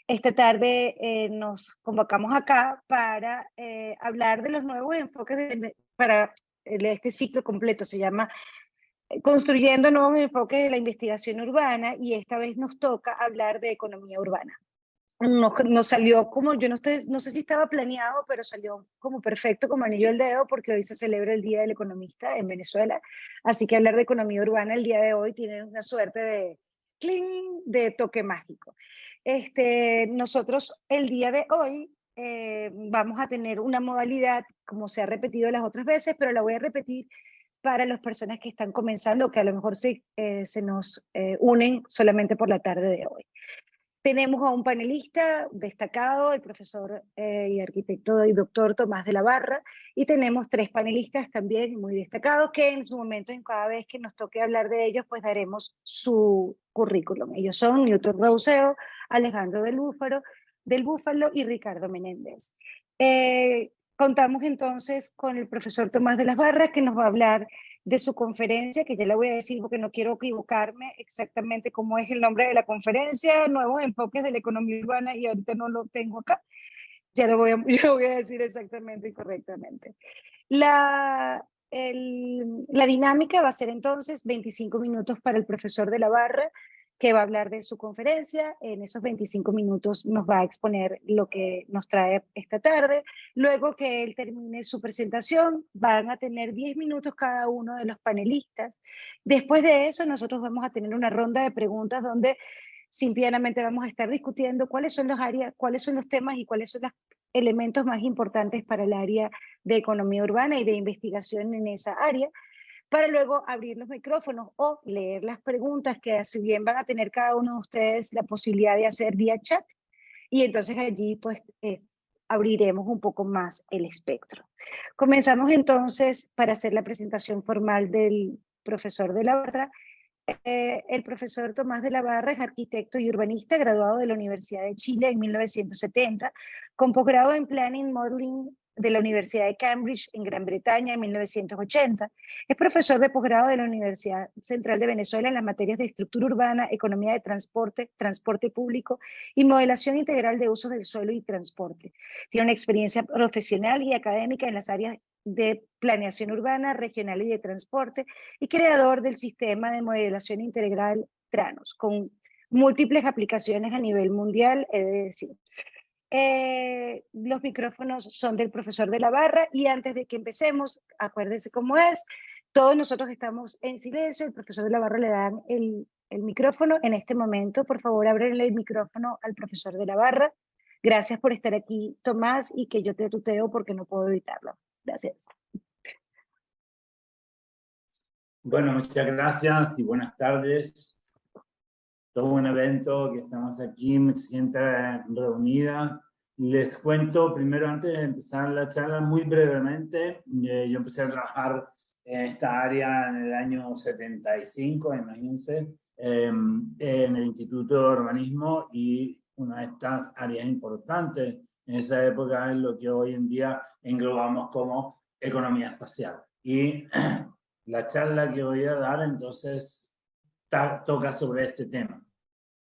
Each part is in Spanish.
Esta tarde nos convocamos acá para hablar de los nuevos enfoques para este ciclo completo. Se llama Construyendo nuevos enfoques de la investigación urbana y esta vez nos toca hablar de economía urbana. Nos salió como, yo no sé si estaba planeado, pero salió como perfecto, como anillo al dedo, porque hoy se celebra el Día del Economista en Venezuela. Así que hablar de economía urbana el día de hoy tiene una suerte de cling, de toque mágico. Nosotros el día de hoy vamos a tener una modalidad, como se ha repetido las otras veces, pero la voy a repetir para las personas que están comenzando, que a lo mejor se nos unen solamente por la tarde de hoy. Tenemos a un panelista destacado, el profesor y arquitecto y doctor Tomás de la Barra, y tenemos 3 panelistas también muy destacados que en su momento, en cada vez que nos toque hablar de ellos, pues daremos su currículum. Ellos son Newton Rauseo, Alejandro del Búfalo y Ricardo Menéndez. Contamos entonces con el profesor Tomás de las Barras, que nos va a hablar de su conferencia, que ya la voy a decir porque no quiero equivocarme exactamente cómo es el nombre de la conferencia, Nuevos Enfoques de la Economía Urbana, y ahorita no lo tengo acá, ya lo voy a decir exactamente y correctamente. La dinámica va a ser entonces 25 minutos para el profesor de la Barra, que va a hablar de su conferencia. En esos 25 minutos nos va a exponer lo que nos trae esta tarde. Luego que él termine su presentación, van a tener 10 minutos cada uno de los panelistas. Después de eso, nosotros vamos a tener una ronda de preguntas donde simplemente vamos a estar discutiendo cuáles son los áreas, cuáles son los temas y cuáles son los elementos más importantes para el área de economía urbana y de investigación en esa área, para luego abrir los micrófonos o leer las preguntas que si bien van a tener cada uno de ustedes la posibilidad de hacer vía chat, y entonces allí pues abriremos un poco más el espectro. Comenzamos entonces para hacer la presentación formal del profesor de la Barra. El profesor Tomás de la Barra es arquitecto y urbanista graduado de la Universidad de Chile en 1970, con posgrado en Planning Modeling de la Universidad de Cambridge en Gran Bretaña en 1980. Es profesor de posgrado de la Universidad Central de Venezuela en las materias de estructura urbana, economía de transporte, transporte público y modelación integral de usos del suelo y transporte. Tiene una experiencia profesional y académica en las áreas de planeación urbana, regional y de transporte, y creador del sistema de modelación integral TRANOS, con múltiples aplicaciones a nivel mundial, es decir. Los micrófonos son del profesor de la Barra, y antes de que empecemos, acuérdense cómo es, todos nosotros estamos en silencio, el profesor de la Barra le dan el micrófono en este momento. Por favor, ábrenle el micrófono al profesor de la Barra. Gracias por estar aquí, Tomás, y que yo te tuteo porque no puedo evitarlo. Gracias. Bueno, muchas gracias y buenas tardes. Todo un evento que estamos aquí, mucha gente reunida. Les cuento primero, antes de empezar la charla, muy brevemente. Yo empecé a trabajar en esta área en el año 75, imagínense, en el Instituto de Urbanismo, y una de estas áreas importantes en esa época es lo que hoy en día englobamos como economía espacial. Y la charla que voy a dar entonces toca sobre este tema.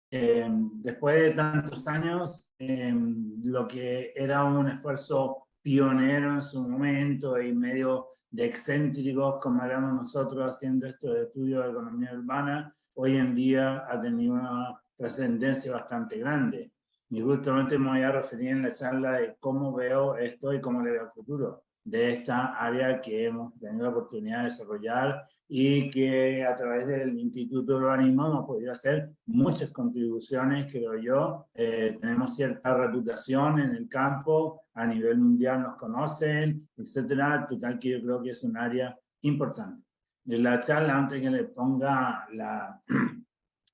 Después de tantos años, lo que era un esfuerzo pionero en su momento y medio de excéntricos, como éramos nosotros haciendo estos estudios de economía urbana, hoy en día ha tenido una trascendencia bastante grande. Y justamente me voy a referir en la charla de cómo veo esto y cómo le veo el futuro de esta área que hemos tenido la oportunidad de desarrollar y que a través del Instituto de Urbanismo hemos podido hacer muchas contribuciones, creo yo. Tenemos cierta reputación en el campo, a nivel mundial nos conocen, etcétera. Total que yo creo que es un área importante. En la charla, antes que le ponga la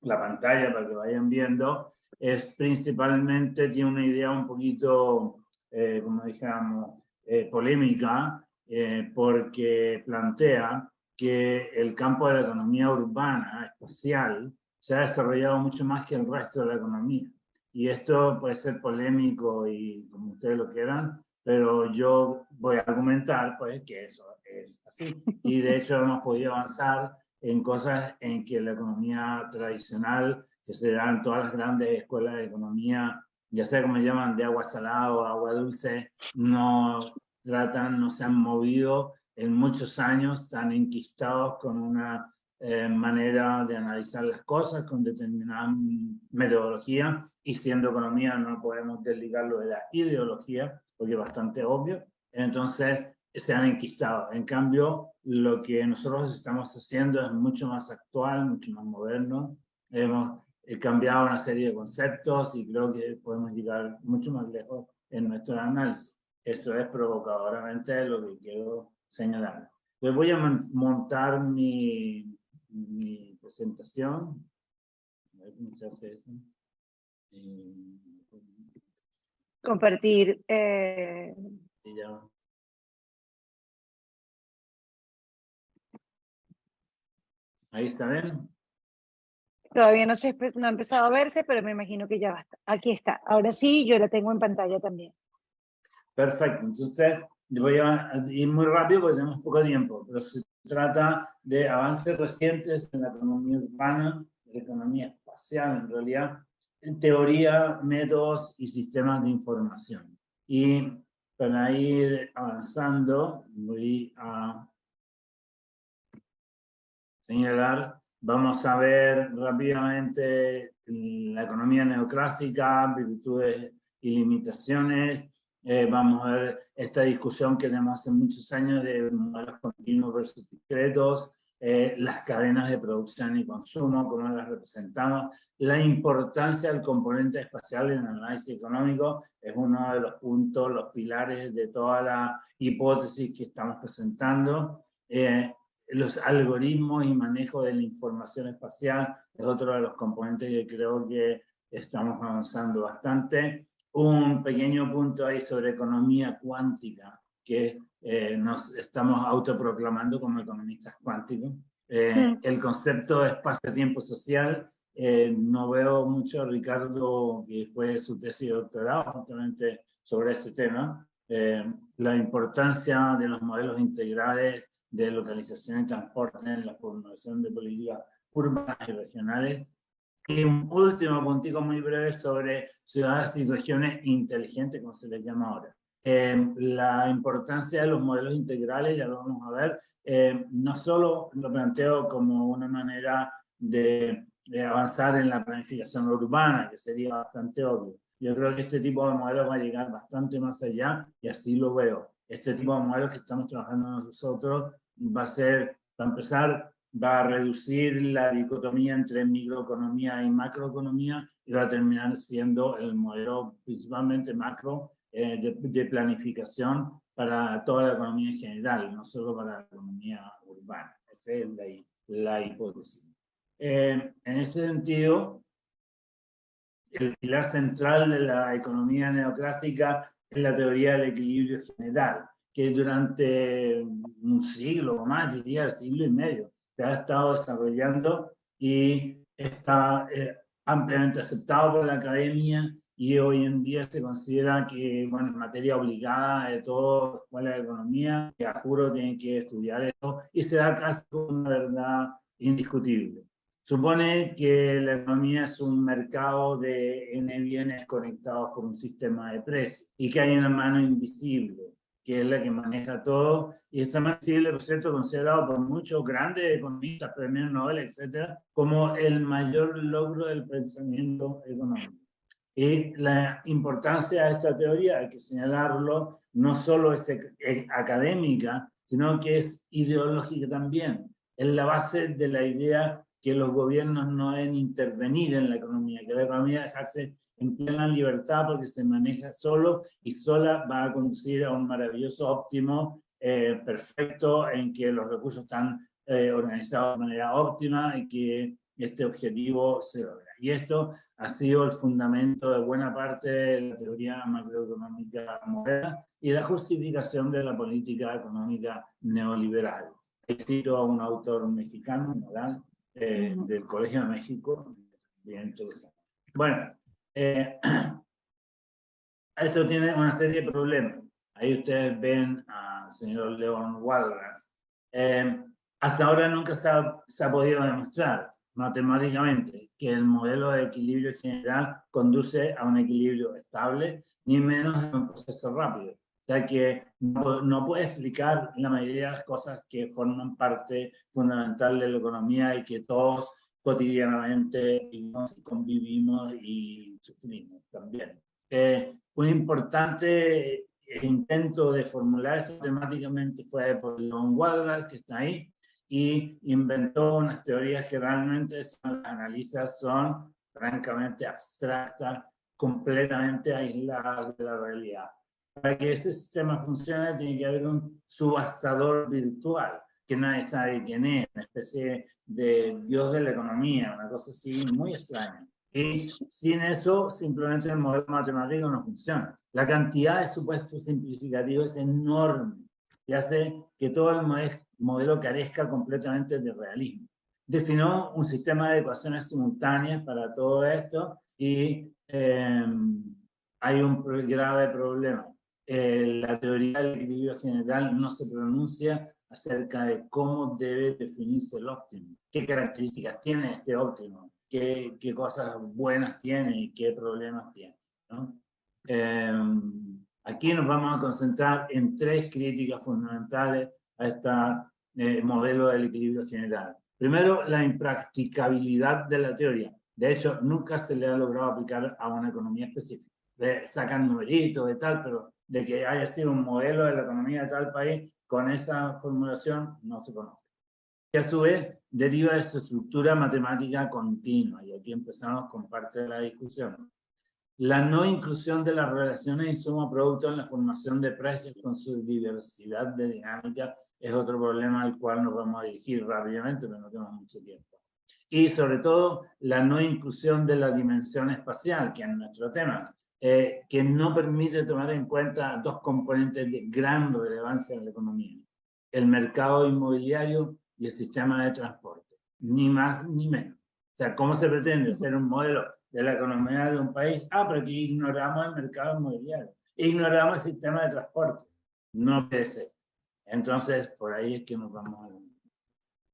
pantalla para que vayan viendo, es principalmente, tiene una idea un poquito, como dijéramos, polémica, porque plantea que el campo de la economía urbana, espacial, se ha desarrollado mucho más que el resto de la economía. Y esto puede ser polémico y como ustedes lo quieran, pero yo voy a argumentar pues, que eso es así. Y de hecho hemos podido avanzar en cosas en que la economía tradicional, que se da en todas las grandes escuelas de economía ya sea como llaman, de agua salada o agua dulce, no se han movido en muchos años, están enquistados con una manera de analizar las cosas, con determinada metodología, y siendo economía no podemos desligarlo de la ideología, porque es bastante obvio. Entonces, se han enquistado. En cambio, lo que nosotros estamos haciendo es mucho más actual, mucho más moderno. Hemos cambiado una serie de conceptos y creo que podemos llegar mucho más lejos en nuestro análisis. Eso es provocadoramente lo que quiero señalar. Entonces voy a montar mi presentación. A ver cómo se hace eso. Compartir. Y ya. Ahí está bien. Todavía no ha empezado a verse, pero me imagino que ya basta. Aquí está. Ahora sí, yo la tengo en pantalla también. Perfecto. Entonces, voy a ir muy rápido porque tenemos poco tiempo, pero se trata de avances recientes en la economía urbana, la economía espacial, en realidad, en teoría, métodos y sistemas de información. Y para ir avanzando, voy a señalar, vamos a ver rápidamente la economía neoclásica, virtudes y limitaciones. Vamos a ver esta discusión que tenemos hace muchos años de modelos continuos versus discretos, las cadenas de producción y consumo, cómo las representamos, la importancia del componente espacial en el análisis económico es uno de los puntos, los pilares de toda la hipótesis que estamos presentando. Los algoritmos y manejo de la información espacial es otro de los componentes que creo que estamos avanzando bastante. Un pequeño punto ahí sobre economía cuántica, que nos estamos autoproclamando como economistas cuánticos. El concepto de espacio-tiempo social, no veo mucho a Ricardo, que fue su tesis de doctorado justamente sobre ese tema. La importancia de los modelos integrales de localización y transporte en la formulación de políticas urbanas y regionales. Y un último puntico muy breve sobre ciudades y regiones inteligentes, como se les llama ahora. La importancia de los modelos integrales, ya lo vamos a ver, no solo lo planteo como una manera de avanzar en la planificación urbana, que sería bastante obvio. Yo creo que este tipo de modelos va a llegar bastante más allá y así lo veo. Este tipo de modelos que estamos trabajando nosotros va a ser, para empezar, va a reducir la dicotomía entre microeconomía y macroeconomía y va a terminar siendo el modelo principalmente macro de planificación para toda la economía en general, no solo para la economía urbana. Esa es la hipótesis. En ese sentido, el pilar central de la economía neoclásica es la teoría del equilibrio general, que durante un siglo o más, diría el siglo y medio, se ha estado desarrollando y está ampliamente aceptado por la academia y hoy en día se considera que, bueno, es materia obligada de toda escuela de economía, que a juro tienen que estudiar esto y se da casi como una verdad indiscutible. Supone que la economía es un mercado de N bienes conectados por un sistema de precios y que hay una mano invisible, que es la que maneja todo, y esta mano invisible, por cierto, considerado por muchos grandes economistas, premios Nobel, etcétera, como el mayor logro del pensamiento económico. Y la importancia de esta teoría, hay que señalarlo, no solo es académica, sino que es ideológica también. Es la base de la idea que los gobiernos no deben intervenir en la economía, que la economía dejarse en plena libertad porque se maneja solo y sola va a conducir a un maravilloso óptimo perfecto en que los recursos están organizados de manera óptima y que este objetivo se logra. Y esto ha sido el fundamento de buena parte de la teoría macroeconómica moderna y la justificación de la política económica neoliberal. Cito a un autor mexicano, Moral, del Colegio de México, bien interesante. Bueno, esto tiene una serie de problemas. Ahí ustedes ven al señor Leon Walras. Hasta ahora nunca se ha podido demostrar, matemáticamente que el modelo de equilibrio general conduce a un equilibrio estable, ni menos a un proceso rápido. O sea que no puede explicar la mayoría de las cosas que forman parte fundamental de la economía y que todos cotidianamente vivimos, convivimos y sufrimos también. Un importante intento de formular esto matemáticamente fue por John Walras, que está ahí, y inventó unas teorías que realmente son, las analizas son francamente abstractas, completamente aisladas de la realidad. Para que ese sistema funcione tiene que haber un subastador virtual, que nadie sabe quién es, una especie de dios de la economía, una cosa así muy extraña. Y sin eso, simplemente el modelo matemático no funciona. La cantidad de supuestos simplificativos es enorme y hace que todo el modelo carezca completamente de realismo. Definió un sistema de ecuaciones simultáneas para todo esto y hay un grave problema. La teoría del equilibrio general no se pronuncia acerca de cómo debe definirse el óptimo, qué características tiene este óptimo, qué cosas buenas tiene y qué problemas tiene, ¿no? Aquí nos vamos a concentrar en tres críticas fundamentales a este modelo del equilibrio general. Primero, la impracticabilidad de la teoría. De hecho, nunca se le ha logrado aplicar a una economía específica. Sacan numeritos y tal, pero de que haya sido un modelo de la economía de tal país, con esa formulación no se conoce. Que a su vez deriva de su estructura matemática continua, y aquí empezamos con parte de la discusión. La no inclusión de las relaciones insumo-producto en la formación de precios con su diversidad de dinámica es otro problema al cual nos vamos a dirigir rápidamente, pero no tenemos mucho tiempo. Y sobre todo, la no inclusión de la dimensión espacial, que es nuestro tema, que no permite tomar en cuenta dos componentes de gran relevancia en la economía: el mercado inmobiliario y el sistema de transporte, ni más ni menos. O sea, ¿cómo se pretende hacer un modelo de la economía de un país? Pero aquí ignoramos el mercado inmobiliario, ignoramos el sistema de transporte. No puede ser. Entonces, por ahí es que nos vamos a...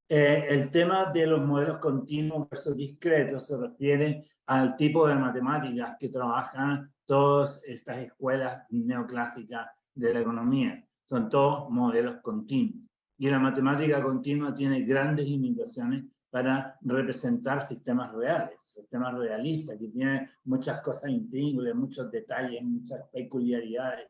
el tema de los modelos continuos versus discretos se refiere al tipo de matemáticas que trabajan todas estas escuelas neoclásicas de la economía. Son todos modelos continuos. Y la matemática continua tiene grandes limitaciones para representar sistemas reales, sistemas realistas, que tienen muchas cosas intríngules, muchos detalles, muchas peculiaridades.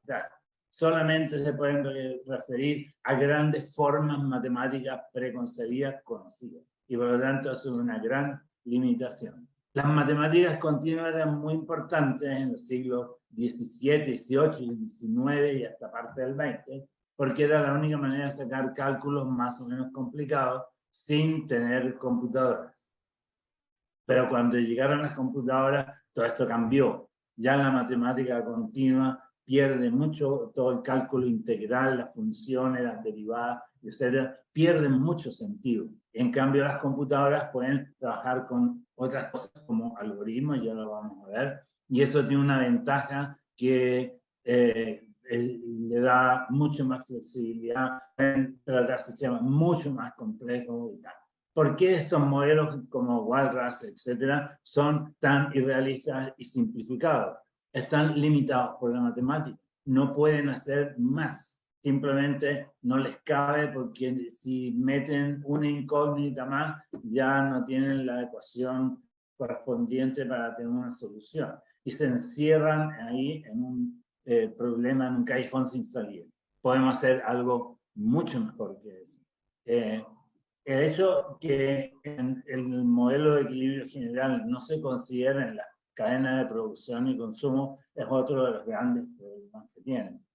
Solamente se pueden referir a grandes formas matemáticas preconcebidas conocidas. Y por lo tanto, eso es una gran limitación. Las matemáticas continuas eran muy importantes en los siglos XVII, XVIII, XIX y hasta parte del XX, porque era la única manera de sacar cálculos más o menos complicados sin tener computadoras. Pero cuando llegaron las computadoras, todo esto cambió. Ya la matemática continua pierde mucho, todo el cálculo integral, las funciones, las derivadas, etcétera, pierden mucho sentido. En cambio, las computadoras pueden trabajar con otras cosas como algoritmos, ya lo vamos a ver, y eso tiene una ventaja que le da mucho más flexibilidad en tratar sistemas mucho más complejos y tal. ¿Por qué estos modelos como Walras, etcétera, son tan irrealistas y simplificados? Están limitados por la matemática. No pueden hacer más. Simplemente no les cabe, porque si meten una incógnita más, ya no tienen la ecuación correspondiente para tener una solución. Y se encierran ahí en un problema, en un callejón sin salida. Podemos hacer algo mucho mejor que eso. El hecho que en el modelo de equilibrio general no se considera en la cadena de producción y consumo es otro de los grandes problemas que tienen.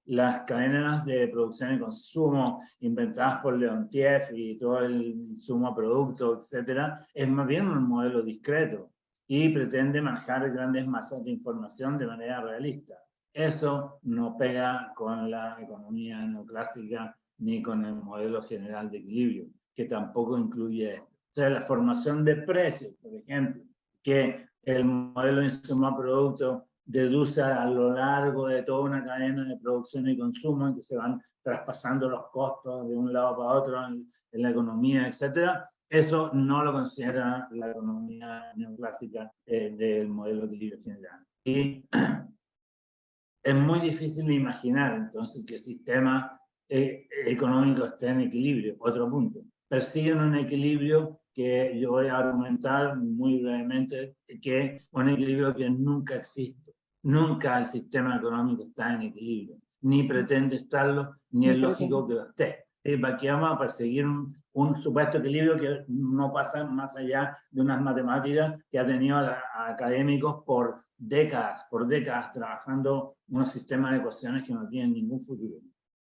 Las cadenas de producción y consumo inventadas por Leontief y todo el insumo producto, etcétera, es más bien un modelo discreto y pretende manejar grandes masas de información de manera realista. Eso no pega con la economía neoclásica ni con el modelo general de equilibrio, que tampoco incluye esto. O sea, la formación de precios, por ejemplo, que el modelo de insumo-producto deduce a lo largo de toda una cadena de producción y consumo en que se van traspasando los costos de un lado para otro en la economía, etcétera. Eso no lo considera la economía neoclásica del modelo de equilibrio general. Y es muy difícil de imaginar entonces que el sistema económico esté en equilibrio. Otro punto. Persiguen un equilibrio que yo voy a argumentar muy brevemente, que es un equilibrio que nunca existe. Nunca el sistema económico está en equilibrio. Ni pretende estarlo, ni es lógico que lo esté. Aquí vamos a perseguir un supuesto equilibrio que no pasa más allá de unas matemáticas que ha tenido a académicos por décadas trabajando unos sistemas de ecuaciones que no tienen ningún futuro.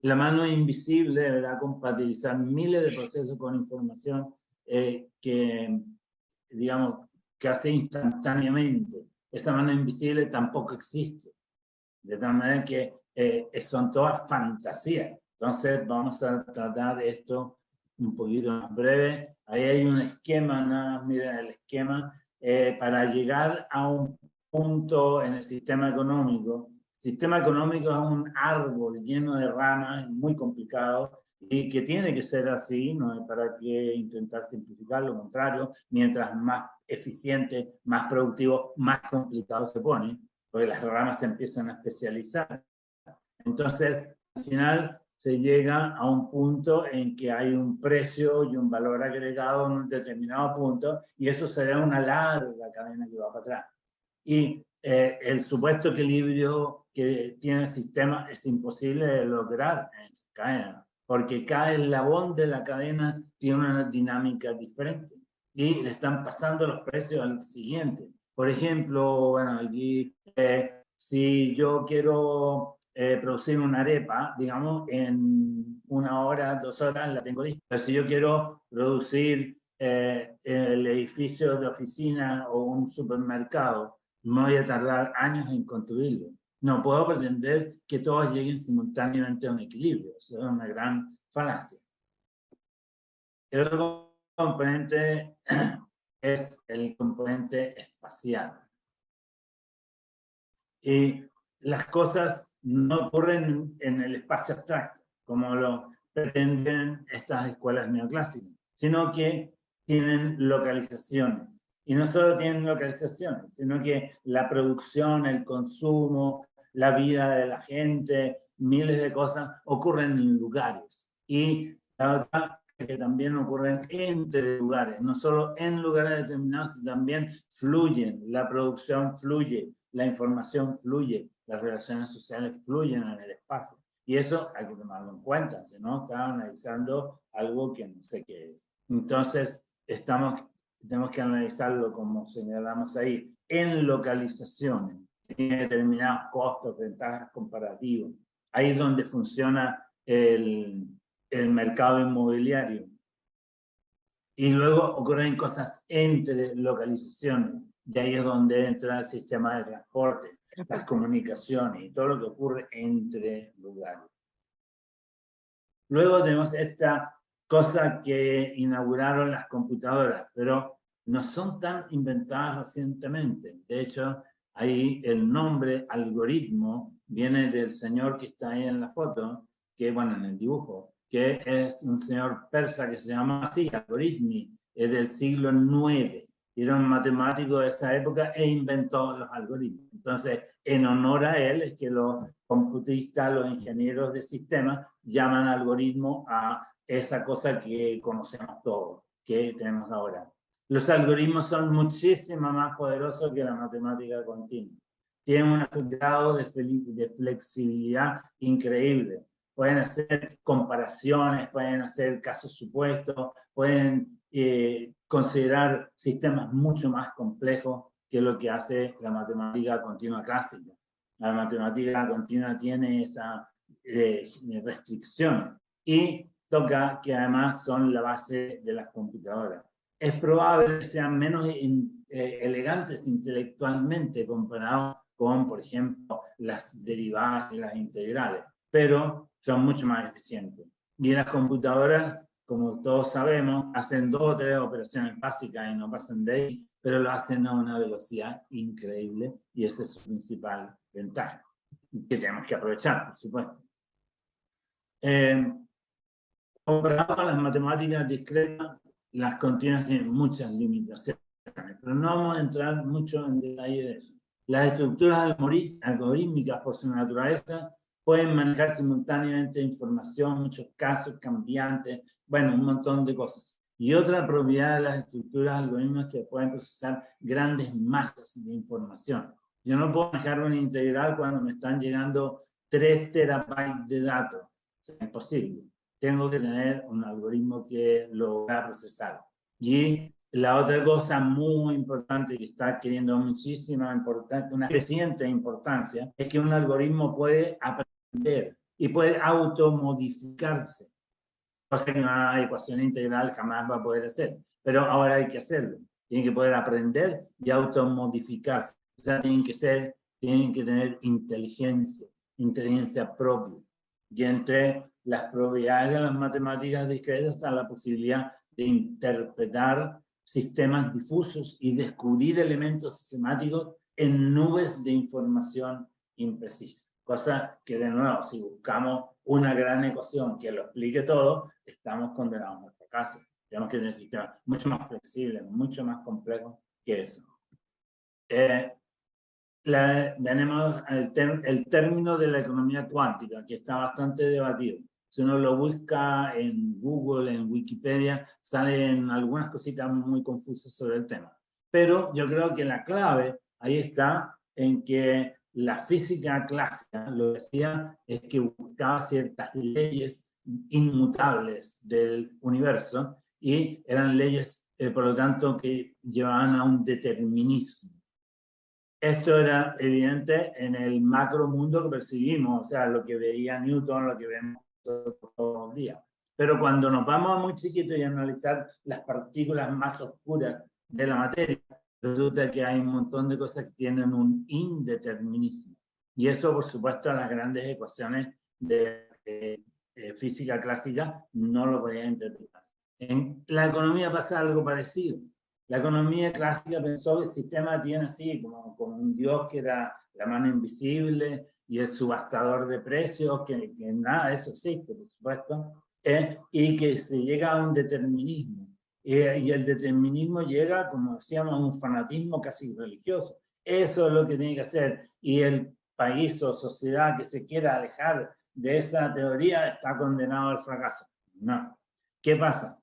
La mano invisible deberá compatibilizar miles de procesos con información que, digamos, que hace instantáneamente. Esa mano invisible tampoco existe. De tal manera que son todas fantasías. Entonces vamos a tratar esto un poquito más breve. Ahí hay un esquema, nada, miren el esquema, para llegar a un punto en el sistema económico. El sistema económico es un árbol lleno de ramas, muy complicado, y que tiene que ser así, no hay para qué intentar simplificar, lo contrario, mientras más eficiente, más productivo, más complicado se pone, porque las ramas se empiezan a especializar. Entonces, al final se llega a un punto en que hay un precio y un valor agregado en un determinado punto, y eso será una larga cadena que va para atrás. Y el supuesto equilibrio que tiene el sistema es imposible de lograr en esa cadena, porque cada eslabón de la cadena tiene una dinámica diferente y le están pasando los precios al siguiente. Por ejemplo, bueno, aquí si yo quiero producir una arepa, digamos, en 1 hora, 2 horas la tengo lista. Pero si yo quiero producir el edificio de oficina o un supermercado, me voy a tardar años en construirlo. No puedo pretender que todos lleguen simultáneamente a un equilibrio. Eso es una gran falacia. El otro componente es el componente espacial. Y las cosas no ocurren en el espacio abstracto, como lo pretenden estas escuelas neoclásicas, sino que tienen localizaciones. Y no solo tienen localizaciones, sino que la producción, el consumo, la vida de la gente, miles de cosas ocurren en lugares. Y la otra es que también ocurren entre lugares, no solo en lugares determinados, sino también fluyen, la producción fluye, la información fluye, las relaciones sociales fluyen en el espacio. Y eso hay que tomarlo en cuenta, si no, está analizando algo que no sé qué es. Entonces, tenemos que analizarlo, como señalamos ahí, en localizaciones, que tiene determinados costos, ventajas comparativos. Ahí es donde funciona el mercado inmobiliario. Y luego ocurren cosas entre localizaciones. De ahí es donde entra el sistema de transporte, las comunicaciones y todo lo que ocurre entre lugares. Luego tenemos esta cosa que inauguraron las computadoras, pero no son tan inventadas recientemente. De hecho, ahí el nombre algoritmo viene del señor que está ahí en la foto, que bueno, en el dibujo, que es un señor persa que se llama así, Algoritmi, es del siglo IX. Era un matemático de esa época e inventó los algoritmos. Entonces, en honor a él es que los computistas, los ingenieros de sistemas llaman algoritmo a esa cosa que conocemos todos, que tenemos ahora. Los algoritmos son muchísimo más poderosos que la matemática continua. Tienen un grado de flexibilidad increíble. Pueden hacer comparaciones, pueden hacer casos supuestos, pueden considerar sistemas mucho más complejos que lo que hace la matemática continua clásica. La matemática continua tiene esas restricciones y toca que además son la base de las computadoras. Es probable que sean menos elegantes intelectualmente comparados con, por ejemplo, las derivadas y las integrales, pero son mucho más eficientes. Y las computadoras, como todos sabemos, hacen 2 o 3 operaciones básicas y no pasan de ahí, pero lo hacen a una velocidad increíble y esa es su principal ventaja, que tenemos que aprovechar, por supuesto. Comparado con las matemáticas discretas, las continuas tienen muchas limitaciones, pero no vamos a entrar mucho en detalle de eso. Las estructuras algorítmicas, por su naturaleza, pueden manejar simultáneamente información, muchos casos cambiantes, bueno, un montón de cosas. Y otra propiedad de las estructuras algorítmicas es que pueden procesar grandes masas de información. Yo no puedo manejar una integral cuando me están llegando 3 terabytes de datos. Es imposible. Tengo que tener un algoritmo que lo va a procesar. Y la otra cosa muy importante que está adquiriendo muchísima importancia, una creciente importancia, es que un algoritmo puede aprender y puede automodificarse, cosa que una ecuación integral jamás va a poder hacer. Pero ahora hay que hacerlo. Tienen que poder aprender y automodificarse. O sea, tienen que tener inteligencia propia. Y entre las propiedades de las matemáticas discretas está la posibilidad de interpretar sistemas difusos y descubrir elementos sistemáticos en nubes de información imprecisa. Cosa que, de nuevo, si buscamos una gran ecuación que lo explique todo, estamos condenados al fracaso. Tenemos que tener sistemas mucho más flexibles, mucho más complejos que eso. Tenemos el término de la economía cuántica, que está bastante debatido. Si uno lo busca en Google, en Wikipedia, salen algunas cositas muy confusas sobre el tema. Pero yo creo que la clave ahí está en que la física clásica lo que hacía es que buscaba ciertas leyes inmutables del universo y eran leyes, por lo tanto, que llevaban a un determinismo. Esto era evidente en el macro mundo que percibimos, o sea, lo que veía Newton, lo que vemos todos los días. Pero cuando nos vamos a muy chiquito y analizar las partículas más oscuras de la materia, resulta que hay un montón de cosas que tienen un indeterminismo. Y eso, por supuesto, las grandes ecuaciones de física clásica no lo podían interpretar. En la economía pasa algo parecido. La economía clásica pensó que el sistema tiene así, como un dios que era la mano invisible y el subastador de precios, que nada de eso existe, por supuesto, y que se llega a un determinismo. Y el determinismo llega, como decíamos, a un fanatismo casi religioso. Eso es lo que tiene que hacer. Y el país o sociedad que se quiera alejar de esa teoría está condenado al fracaso. No. ¿Qué pasa?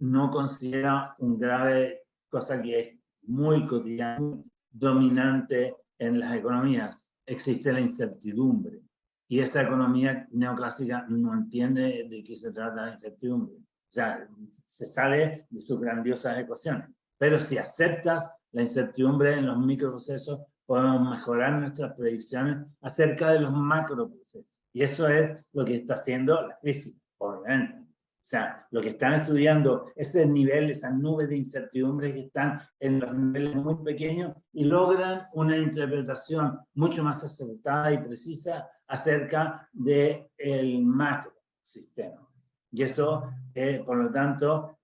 No considera un grave cosa que es muy cotidiana, dominante en las economías. Existe la incertidumbre. Y esa economía neoclásica no entiende de qué se trata la incertidumbre. O sea, se sale de sus grandiosas ecuaciones. Pero si aceptas la incertidumbre en los microprocesos, podemos mejorar nuestras predicciones acerca de los macroprocesos. Y eso es lo que está haciendo la física, obviamente. O sea, lo que están estudiando es el nivel, esas nubes de incertidumbre que están en los niveles muy pequeños y logran una interpretación mucho más acertada y precisa acerca del macrosistema. Y eso, por lo tanto,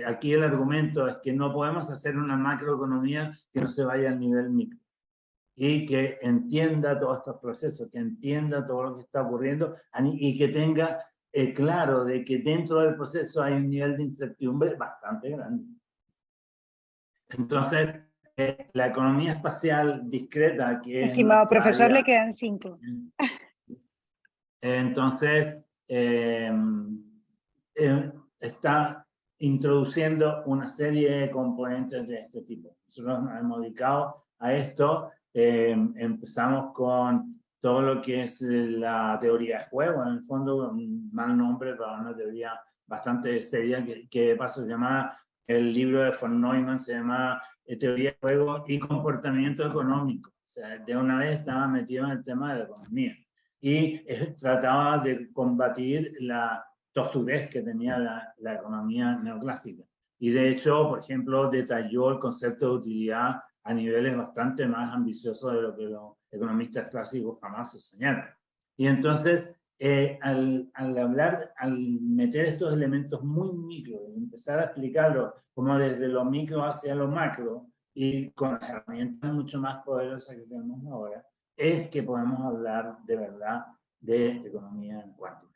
aquí el argumento es que no podemos hacer una macroeconomía que no se vaya al nivel micro y que entienda todos estos procesos, que entienda todo lo que está ocurriendo y que tenga claro de que dentro del proceso hay un nivel de incertidumbre bastante grande. Entonces, la economía espacial discreta, que Estimado es profesor, área, le quedan 5. Entonces, está introduciendo una serie de componentes de este tipo. Nosotros nos hemos dedicado a esto. Empezamos con todo lo que es la teoría de juego, en el fondo, un mal nombre para una teoría bastante seria, que de paso se llama, el libro de von Neumann se llama Teoría de Juego y Comportamiento Económico. O sea, de una vez estaba metido en el tema de la economía. Y trataba de combatir la tosudez que tenía la economía neoclásica. Y de hecho, por ejemplo, detalló el concepto de utilidad a niveles bastante más ambiciosos de lo que los economistas clásicos jamás se soñaron. Y entonces, al meter estos elementos muy micro y empezar a explicarlo como desde lo micro hacia lo macro y con las herramientas mucho más poderosas que tenemos ahora, es que podemos hablar de verdad de economía cuántica.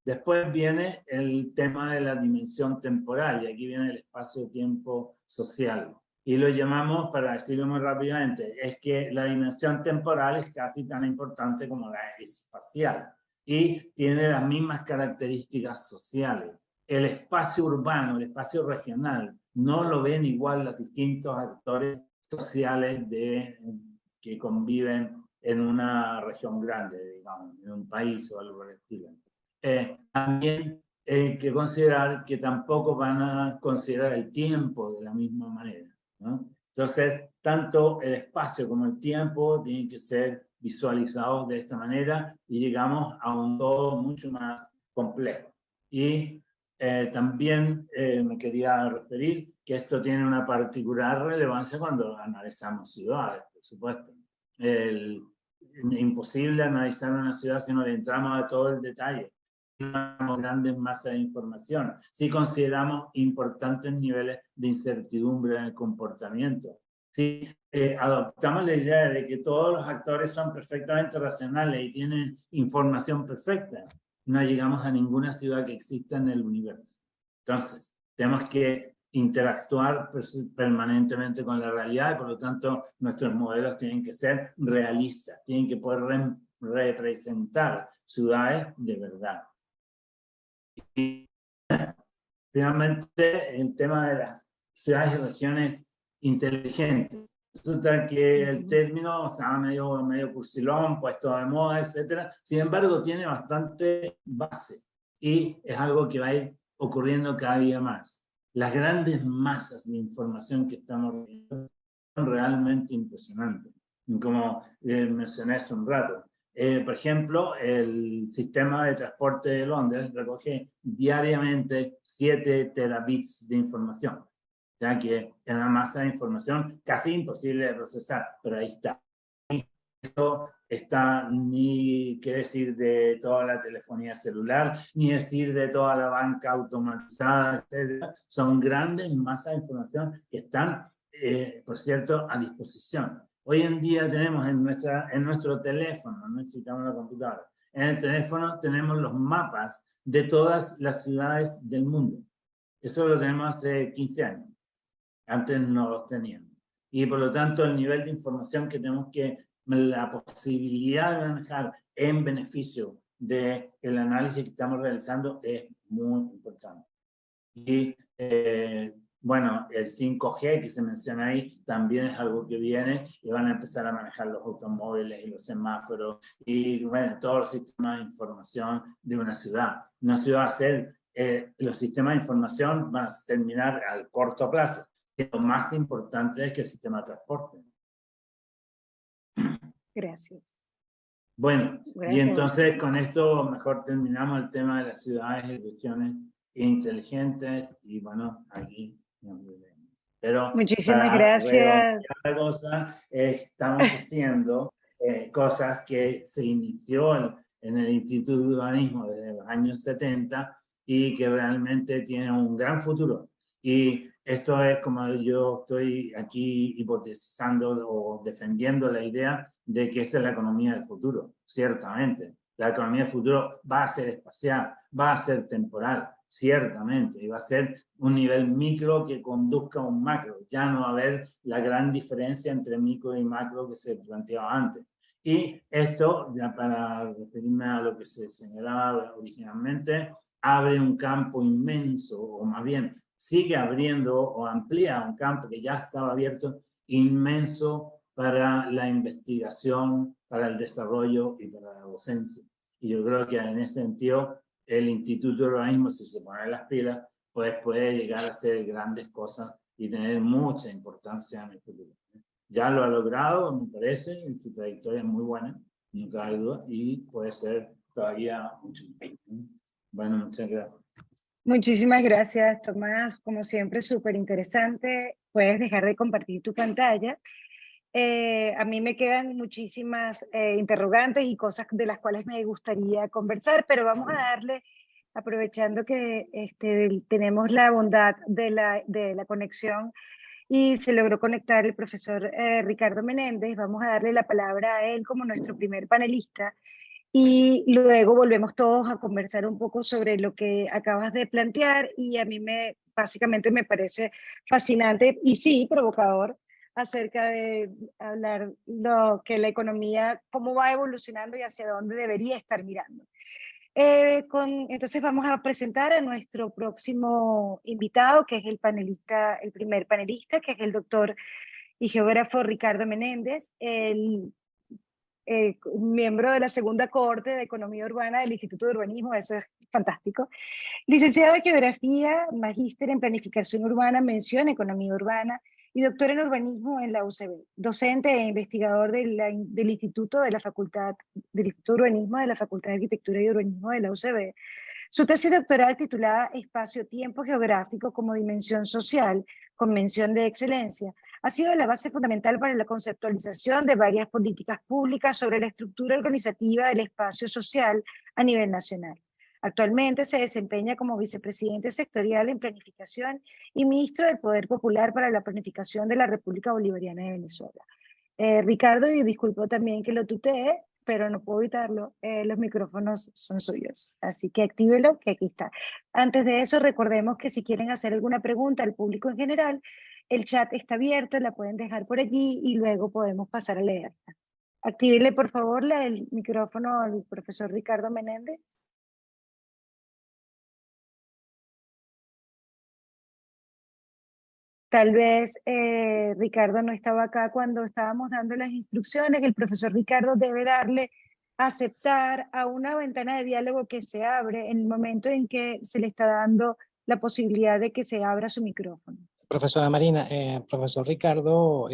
Después viene el tema de la dimensión temporal, y aquí viene el espacio-tiempo social. Y lo llamamos, para decirlo muy rápidamente, es que la dimensión temporal es casi tan importante como la espacial y tiene las mismas características sociales. El espacio urbano, el espacio regional, no lo ven igual los distintos actores sociales que conviven en una región grande, digamos, en un país o algo por el estilo. También hay que considerar que tampoco van a considerar el tiempo de la misma manera, ¿no? Entonces, tanto el espacio como el tiempo tienen que ser visualizados de esta manera y llegamos a un todo mucho más complejo. Y también me quería referir que esto tiene una particular relevancia cuando analizamos ciudades, por supuesto. Es imposible analizar una ciudad si no le entramos a todo el detalle. No grandes masas de información, si consideramos importantes niveles de incertidumbre en el comportamiento, si adoptamos la idea de que todos los actores son perfectamente racionales y tienen información perfecta, no llegamos a ninguna ciudad que exista en el universo. Entonces, tenemos que interactuar permanentemente con la realidad y por lo tanto nuestros modelos tienen que ser realistas, tienen que poder representar ciudades de verdad. Y finalmente, el tema de las ciudades y regiones inteligentes. Resulta que el término estaba medio cursilón, puesto de moda, etc. Sin embargo, tiene bastante base y es algo que va a ir ocurriendo cada día más. Las grandes masas de información que estamos viendo son realmente impresionantes. Como mencioné hace un rato. Por ejemplo, el sistema de transporte de Londres recoge diariamente 7 terabits de información, ya que es una masa de información casi imposible de procesar, pero ahí está. Esto está ni qué decir de toda la telefonía celular, ni decir de toda la banca automatizada, etc. Son grandes masas de información que están, por cierto, a disposición. Hoy en día tenemos en nuestro teléfono, no necesitamos la computadora, en el teléfono tenemos los mapas de todas las ciudades del mundo. Eso lo tenemos hace 15 años. Antes no los teníamos. Y por lo tanto el nivel de información que tenemos la posibilidad de manejar en beneficio del análisis que estamos realizando es muy importante. Y bueno, el 5G que se menciona ahí también es algo que viene y van a empezar a manejar los automóviles y los semáforos y bueno, todos los sistemas de información de una ciudad. Una ciudad va a ser, los sistemas de información van a terminar al corto plazo. Lo más importante es que el sistema de transporte. Gracias. Bueno, Gracias. Y entonces con esto mejor terminamos el tema de las ciudades y regiones inteligentes y bueno, aquí nos veremos. Pero muchísimas gracias. La cosa, estamos haciendo cosas que se inició en el Instituto de Urbanismo desde los años 70 y que realmente tienen un gran futuro. Y esto es como yo estoy aquí hipotetizando o defendiendo la idea de que esta es la economía del futuro, ciertamente. La economía del futuro va a ser espacial, va a ser temporal, ciertamente, y va a ser un nivel micro que conduzca a un macro. Ya no va a haber la gran diferencia entre micro y macro que se planteaba antes. Y esto, ya para referirme a lo que se señalaba originalmente, abre un campo inmenso, o más bien sigue abriendo o amplía un campo que ya estaba abierto, inmenso para la investigación, para el desarrollo y para la docencia. Y yo creo que en ese sentido el Instituto de Urbanismo, si se pone las pilas, pues puede llegar a hacer grandes cosas y tener mucha importancia en el futuro. Ya lo ha logrado, me parece, en su trayectoria es muy buena, nunca hay duda, y puede ser todavía mucho mejor. Bueno, muchas gracias. Muchísimas gracias, Tomás. Como siempre, súper interesante. Puedes dejar de compartir tu pantalla. A mí me quedan muchísimas interrogantes y cosas de las cuales me gustaría conversar, pero vamos a darle, aprovechando que tenemos la bondad de la conexión y se logró conectar el profesor Ricardo Menéndez, vamos a darle la palabra a él como nuestro primer panelista y luego volvemos todos a conversar un poco sobre lo que acabas de plantear y a mí básicamente me parece fascinante y sí, provocador acerca de hablar lo que la economía, cómo va evolucionando y hacia dónde debería estar mirando. Entonces vamos a presentar a nuestro próximo invitado, que es el panelista, el primer panelista, que es el doctor y geógrafo Ricardo Menéndez, el miembro de la segunda cohorte de Economía Urbana del Instituto de Urbanismo, eso es fantástico. Licenciado en Geografía, magíster en Planificación Urbana, mención Economía Urbana y doctor en Urbanismo en la UCB. Docente e investigador del Instituto de del Instituto de Urbanismo de la Facultad de Arquitectura y Urbanismo de la UCB. Su tesis doctoral titulada Espacio-Tiempo Geográfico como Dimensión Social, con mención de excelencia, ha sido la base fundamental para la conceptualización de varias políticas públicas sobre la estructura organizativa del espacio social a nivel nacional. Actualmente se desempeña como vicepresidente sectorial en planificación y ministro del Poder Popular para la Planificación de la República Bolivariana de Venezuela. Ricardo, y disculpo también que lo tutee, pero no puedo evitarlo, los micrófonos son suyos, así que actívelo, que aquí está. Antes de eso, recordemos que si quieren hacer alguna pregunta al público en general, el chat está abierto, la pueden dejar por allí y luego podemos pasar a leerla. Actívenle, por favor, el micrófono al profesor Ricardo Menéndez. Tal vez Ricardo no estaba acá cuando estábamos dando las instrucciones. El profesor Ricardo debe darle aceptar a una ventana de diálogo que se abre en el momento en que se le está dando la posibilidad de que se abra su micrófono. Profesora Marina, profesor Ricardo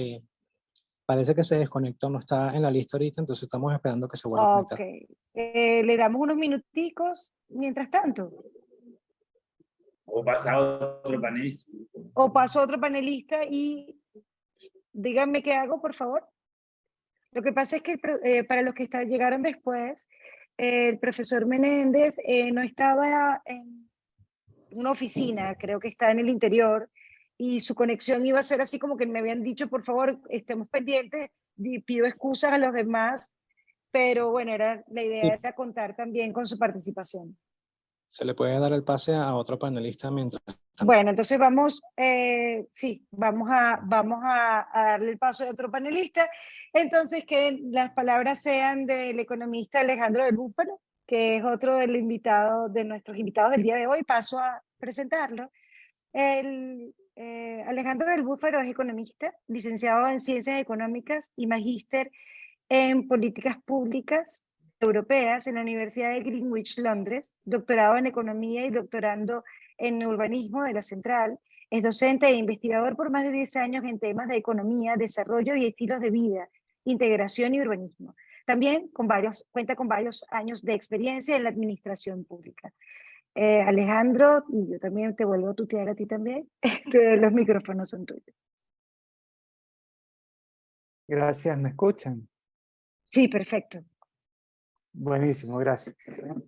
parece que se desconectó, no está en la lista ahorita, entonces estamos esperando que se vuelva a conectar. Ok, le damos unos minuticos mientras tanto. O pasa otro panelista. O paso otro panelista y díganme qué hago, por favor. Lo que pasa es que para los que llegaron después, el profesor Menéndez no estaba en una oficina, creo que está en el interior, y su conexión iba a ser así como que me habían dicho, por favor, estemos pendientes, pido excusas a los demás, pero bueno, la idea era contar también con su participación. Se le puede dar el pase a otro panelista mientras tanto. Bueno, entonces vamos a darle el paso a otro panelista. Entonces, que las palabras sean del economista Alejandro del Búfalo, que es otro de nuestros invitados del día de hoy. Paso a presentarlo. Alejandro del Búfalo es economista, licenciado en Ciencias Económicas y magíster en Políticas Públicas Europeas en la Universidad de Greenwich, Londres, doctorado en Economía y doctorando en Urbanismo de la Central. Es docente e investigador por más de 10 años en temas de economía, desarrollo y estilos de vida, integración y urbanismo. También cuenta con varios años de experiencia en la administración pública. Alejandro, y yo también te vuelvo a tutear a ti también, los micrófonos son tuyos. Gracias, ¿me escuchan? Sí, perfecto. Buenísimo, gracias.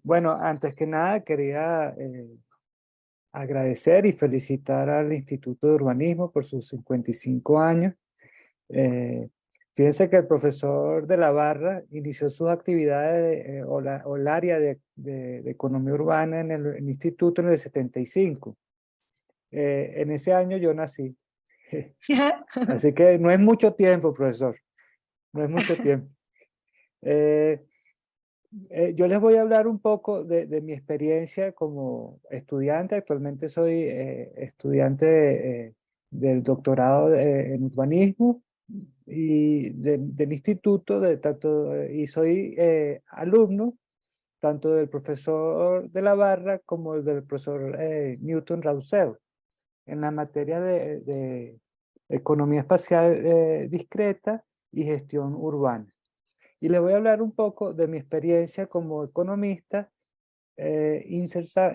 Bueno, antes que nada quería agradecer y felicitar al Instituto de Urbanismo por sus 55 años. Fíjense que el profesor de la Barra inició sus actividades o el área de economía urbana en el instituto en el 75. En ese año yo nací. Así que no es mucho tiempo, profesor. No es mucho tiempo. Yo les voy a hablar un poco de mi experiencia como estudiante. Actualmente soy estudiante del doctorado en urbanismo y del instituto, y soy alumno tanto del profesor de la Barra como del profesor Newton Rauseo en la materia de economía espacial discreta y gestión urbana. Y les voy a hablar un poco de mi experiencia como economista,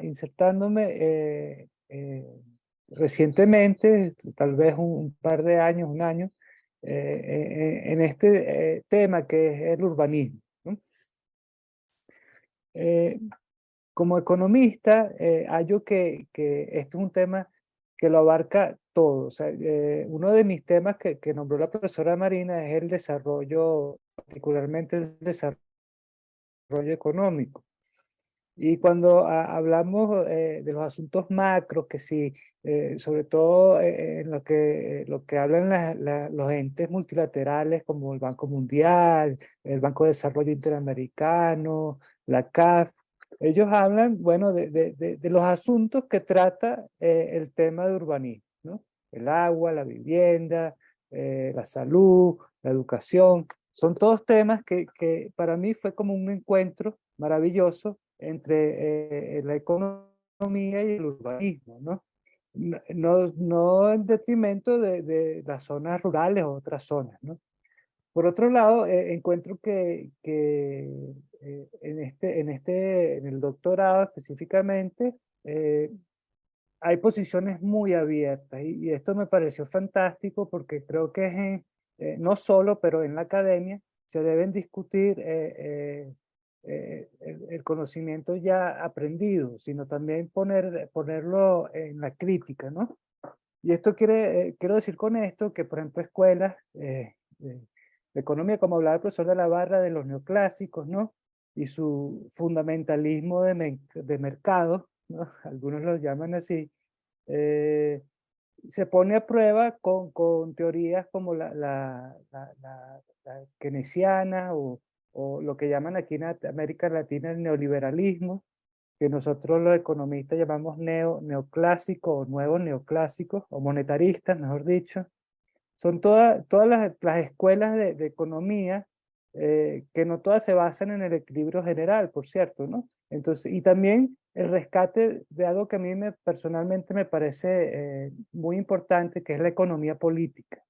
insertándome recientemente, tal vez un par de años, un año, en este tema que es el urbanismo, ¿no? Como economista, hallo que este es un tema que lo abarca todo. O sea, uno de mis temas que nombró la profesora Marina es el desarrollo, particularmente el desarrollo económico. Y cuando hablamos de los asuntos macros, que sí, sobre todo en lo que hablan los entes multilaterales como el Banco Mundial, el Banco de Desarrollo Interamericano, la CAF, ellos hablan, bueno, de los asuntos que trata el tema de urbanismo, ¿no? El agua, la vivienda, la salud, la educación. Son todos temas que para mí fue como un encuentro maravilloso entre la economía y el urbanismo, ¿no? No en detrimento de las zonas rurales o otras zonas, ¿no? Por otro lado, encuentro que en el doctorado específicamente, hay posiciones muy abiertas y esto me pareció fantástico porque creo que es no solo, pero en la academia se deben discutir el conocimiento ya aprendido, sino también ponerlo en la crítica, ¿no? Y esto quiero decir con esto que, por ejemplo, escuelas de economía, como hablaba el profesor de la Barra, de los neoclásicos, ¿no? Y su fundamentalismo de mercado, ¿no? Algunos lo llaman así, eh, se pone a prueba con teorías como la keynesiana o lo que llaman aquí en América Latina el neoliberalismo, que nosotros los economistas llamamos neoclásicos o nuevos neoclásicos, o monetaristas, mejor dicho. Son todas las escuelas de economía, que no todas se basan en el equilibrio general, por cierto, ¿no? Entonces, y también el rescate de algo que a mí personalmente me parece muy importante, que es la economía política,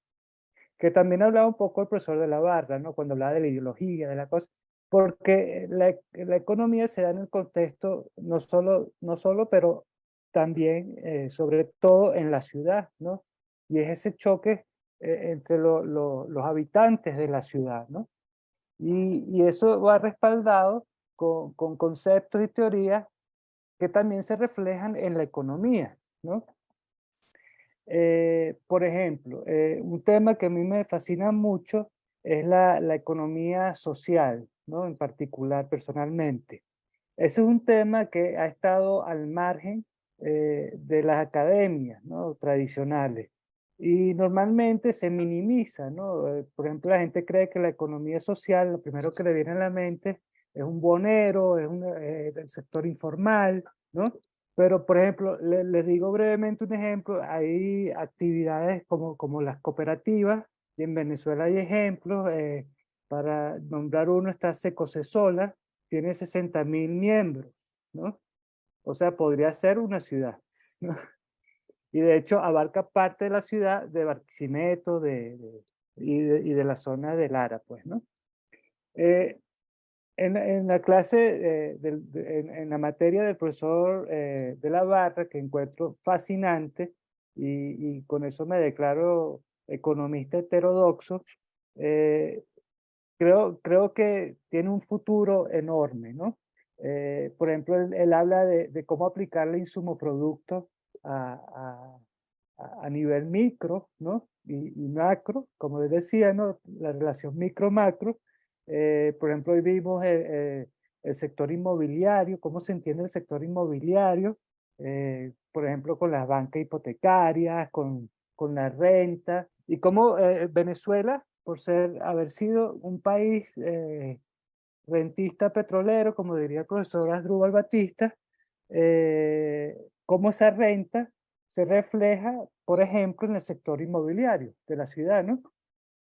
que también hablaba un poco el profesor de la Barra, ¿no? Cuando hablaba de la ideología, de la cosa, porque la economía se da en el contexto, no solo pero también, sobre todo en la ciudad, ¿no? Y es ese choque entre los habitantes de la ciudad, ¿no? Y eso va respaldado con conceptos y teorías que también se reflejan en la economía, ¿no? Por ejemplo, un tema que a mí me fascina mucho es la economía social, ¿no? En particular, personalmente. Ese es un tema que ha estado al margen de las academias, ¿no? Tradicionales. Y normalmente se minimiza, ¿no? Por ejemplo, la gente cree que la economía social, lo primero que le viene a la mente es un bonero, el sector informal, ¿no? Pero, por ejemplo, les digo brevemente un ejemplo, hay actividades como las cooperativas, y en Venezuela hay ejemplos, para nombrar uno está Secosesola, tiene 60.000 miembros, ¿no? O sea, podría ser una ciudad, ¿no? Y de hecho abarca parte de la ciudad de Barquisimeto y de la zona de Lara, pues, ¿no? En la clase, en la materia del profesor de la Barra, que encuentro fascinante, y con eso me declaro economista heterodoxo, eh, creo que tiene un futuro enorme, ¿no? Por ejemplo, él habla de cómo aplicar el insumo-producto a nivel micro, ¿no? Y macro, como les decía, ¿no? La relación micro-macro. Por ejemplo, hoy vimos el sector inmobiliario, cómo se entiende el sector inmobiliario, por ejemplo, con las bancas hipotecarias, con la renta, y cómo Venezuela, por haber sido un país rentista petrolero, como diría el profesor Asdrúbal Batista, cómo esa renta se refleja, por ejemplo, en el sector inmobiliario de la ciudad, ¿no?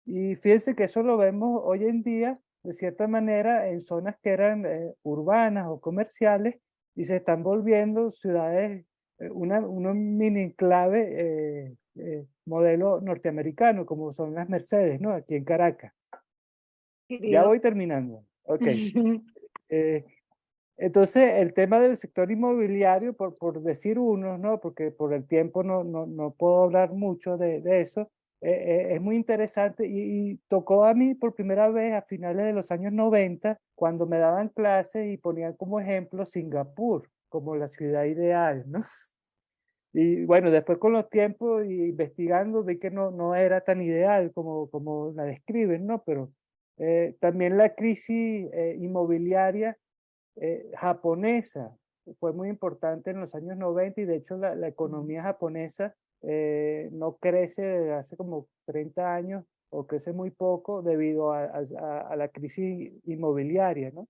Y fíjense que eso lo vemos hoy en día, de cierta manera, en zonas que eran urbanas o comerciales y se están volviendo ciudades, una mini enclave modelo norteamericano, como son las Mercedes, ¿no? Aquí en Caracas. Ya Querido. voy terminando. Ok. Eh, entonces, el tema del sector inmobiliario, por decir uno, ¿no? Porque por el tiempo no puedo hablar mucho de eso, es muy interesante y tocó a mí por primera vez a finales de los años 90, cuando me daban clases y ponían como ejemplo Singapur, como la ciudad ideal, ¿no? Y bueno, después con los tiempos y investigando vi que no era tan ideal como la describen, ¿no? Pero también la crisis inmobiliaria japonesa. Fue muy importante en los años 90 y de hecho la economía japonesa no crece desde hace como 30 años o crece muy poco debido a la crisis inmobiliaria, ¿no?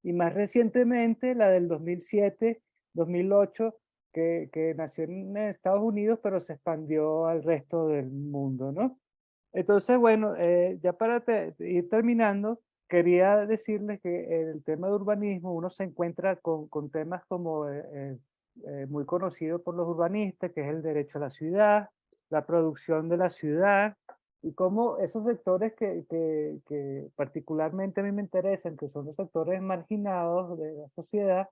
Y más recientemente la del 2007, 2008, que nació en Estados Unidos, pero se expandió al resto del mundo, ¿no? Entonces, bueno, ya para ir terminando, quería decirles que en el tema de urbanismo uno se encuentra con temas como muy conocidos por los urbanistas, que es el derecho a la ciudad, la producción de la ciudad, y cómo esos sectores que particularmente a mí me interesan, que son los sectores marginados de la sociedad,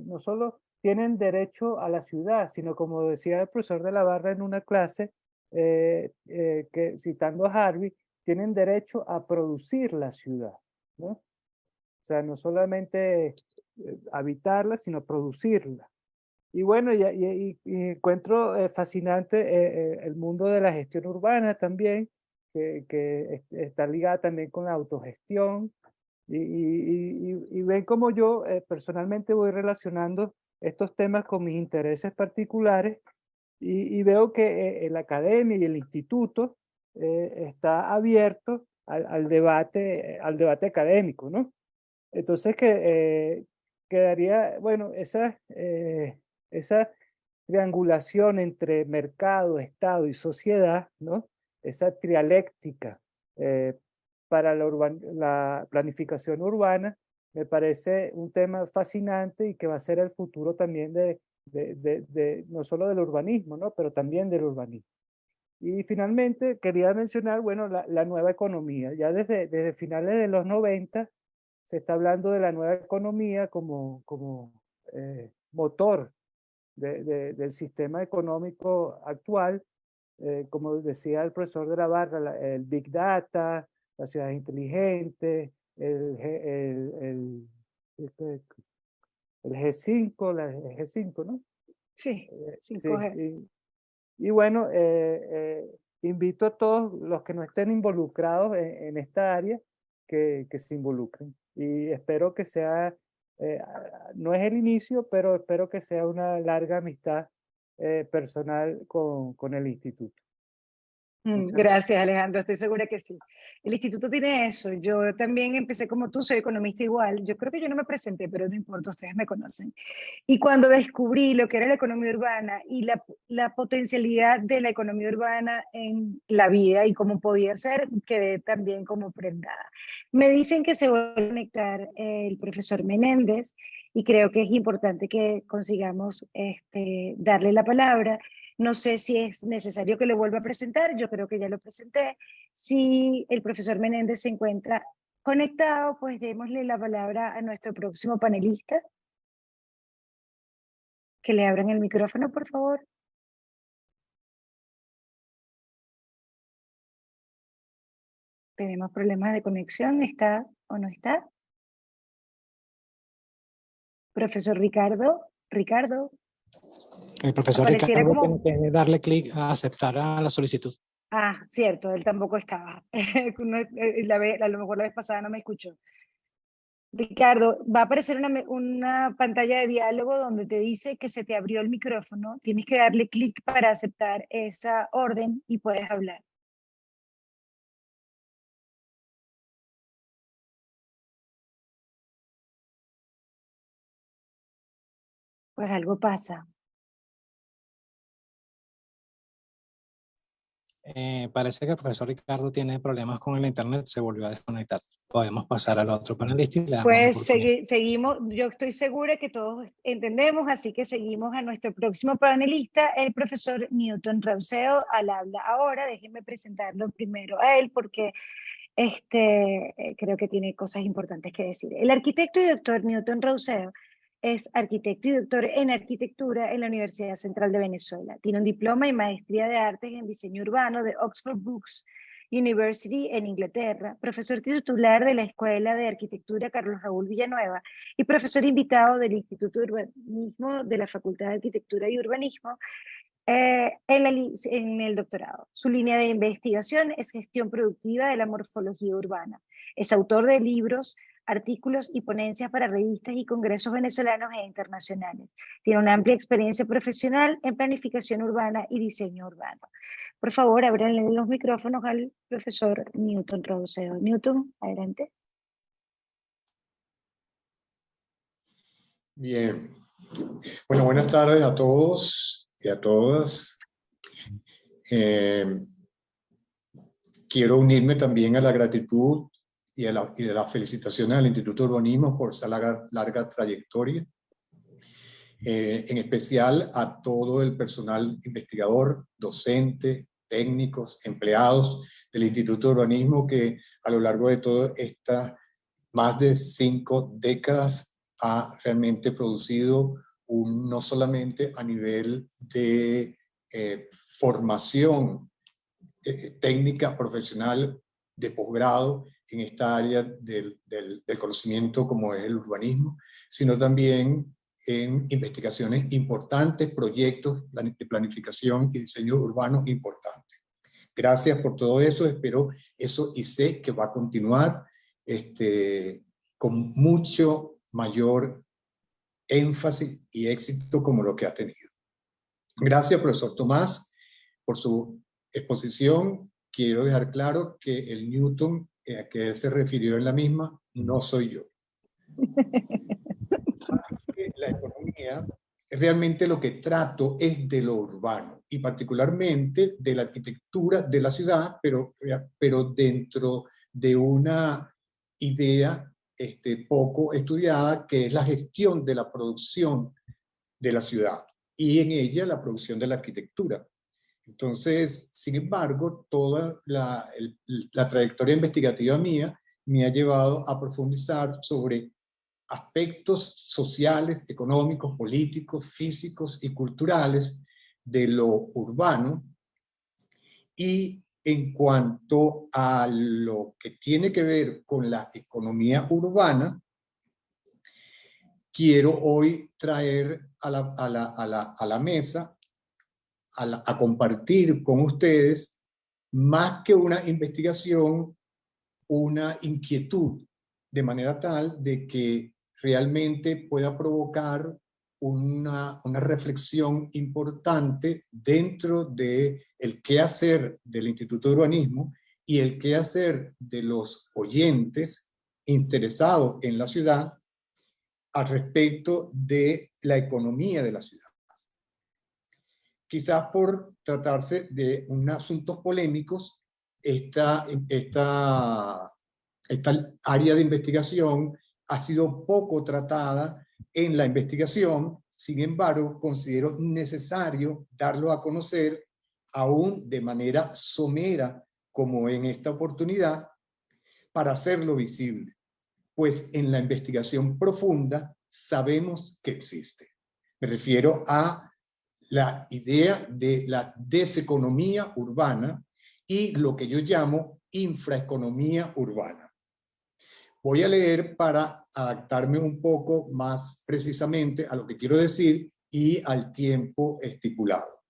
no solo tienen derecho a la ciudad, sino como decía el profesor de la Barra en una clase, que citando a Harvey, tienen derecho a producir la ciudad, ¿no? O sea, no solamente habitarla, sino producirla. Y bueno, y encuentro fascinante el mundo de la gestión urbana también, que está ligada también con la autogestión. Y ven cómo yo personalmente voy relacionando estos temas con mis intereses particulares y veo que la academia y el instituto está abierto al debate académico, ¿no? Entonces quedaría, bueno, esa triangulación entre mercado, Estado y sociedad, ¿no? Esa trialéctica para la planificación urbana, me parece un tema fascinante y que va a ser el futuro también no solo del urbanismo, ¿no? Pero también del urbanismo. Y finalmente quería mencionar, bueno, la nueva economía. Ya desde finales de los 90 se está hablando de la nueva economía como motor del sistema económico actual, como decía el profesor de la Barra, el Big Data, la ciudad inteligente, el G5, el G5, ¿no? Sí, Sí, 5G. y bueno, invito a todos los que no estén involucrados en esta área que se involucren. Y espero que sea, no es el inicio, pero espero que sea una larga amistad personal con el instituto. Muchas gracias. Gracias, Alejandro. Estoy segura que sí. El instituto tiene eso. Yo también empecé como tú, soy economista igual. Yo creo que yo no me presenté, pero no importa, ustedes me conocen. Y cuando descubrí lo que era la economía urbana y la potencialidad de la economía urbana en la vida y cómo podía ser, quedé también como prendada. Me dicen que se va a conectar el profesor Menéndez y creo que es importante que consigamos darle la palabra. No sé si es necesario que lo vuelva a presentar, yo creo que ya lo presenté. Si el profesor Menéndez se encuentra conectado, pues démosle la palabra a nuestro próximo panelista. Que le abran el micrófono, por favor. Tenemos problemas de conexión, ¿está o no está? Profesor Ricardo, El profesor apareciera Ricardo como... tiene que darle clic a aceptar a la solicitud. Ah, cierto, él tampoco estaba. A lo mejor la vez pasada no me escuchó. Ricardo, va a aparecer una pantalla de diálogo donde te dice que se te abrió el micrófono. Tienes que darle clic para aceptar esa orden y puedes hablar. Pues algo pasa. Parece que el profesor Ricardo tiene problemas con el internet, se volvió a desconectar. Podemos pasar al otro panelista y le damos la Pues oportunidad. seguimos, yo estoy segura que todos entendemos, así que seguimos a nuestro próximo panelista, el profesor Newton Rauseo, al habla ahora. Déjenme presentarlo primero a él porque creo que tiene cosas importantes que decir. El arquitecto y doctor Newton Rauseo es arquitecto y doctor en arquitectura en la Universidad Central de Venezuela. Tiene un diploma y maestría de artes en diseño urbano de Oxford Brookes University en Inglaterra, profesor titular de la Escuela de Arquitectura Carlos Raúl Villanueva y profesor invitado del Instituto de Urbanismo de la Facultad de Arquitectura y Urbanismo en el doctorado. Su línea de investigación es gestión productiva de la morfología urbana. Es autor de libros artículos y ponencias para revistas y congresos venezolanos e internacionales. Tiene una amplia experiencia profesional en planificación urbana y diseño urbano. Por favor, ábranle los micrófonos al profesor Newton Rodocedo. Newton, adelante. Bien. Bueno, buenas tardes a todos y a todas. Quiero unirme también a la gratitud y de las felicitaciones al Instituto de Urbanismo por esa larga trayectoria. En especial a todo el personal investigador, docente, técnicos, empleados del Instituto de Urbanismo que a lo largo de todas estas más de 5 décadas ha realmente producido no solamente a nivel de formación técnica profesional de posgrado en esta área del conocimiento como es el urbanismo, sino también en investigaciones importantes, proyectos de planificación y diseño urbano importantes. Gracias por todo eso, espero eso y sé que va a continuar con mucho mayor énfasis y éxito como lo que ha tenido. Gracias, profesor Tomás, por su exposición. Quiero dejar claro que el Newton a que él se refirió en la misma no soy yo. La economía, realmente lo que trato es de lo urbano y particularmente de la arquitectura de la ciudad, pero dentro de una idea poco estudiada que es la gestión de la producción de la ciudad y en ella la producción de la arquitectura. Entonces, sin embargo, toda la trayectoria investigativa mía me ha llevado a profundizar sobre aspectos sociales, económicos, políticos, físicos y culturales de lo urbano. Y en cuanto a lo que tiene que ver con la economía urbana, quiero hoy traer a la mesa, a compartir con ustedes, más que una investigación, una inquietud, de manera tal de que realmente pueda provocar una reflexión importante dentro del quehacer del Instituto de Urbanismo y el quehacer de los oyentes interesados en la ciudad al respecto de la economía de la ciudad. Quizás por tratarse de unos asuntos polémicos, esta área de investigación ha sido poco tratada en la investigación. Sin embargo, considero necesario darlo a conocer aún de manera somera, como en esta oportunidad, para hacerlo visible, pues en la investigación profunda sabemos que existe. Me refiero a la idea de la deseconomía urbana y lo que yo llamo infraeconomía urbana. Voy a leer para adaptarme un poco más precisamente a lo que quiero decir y al tiempo estipulado.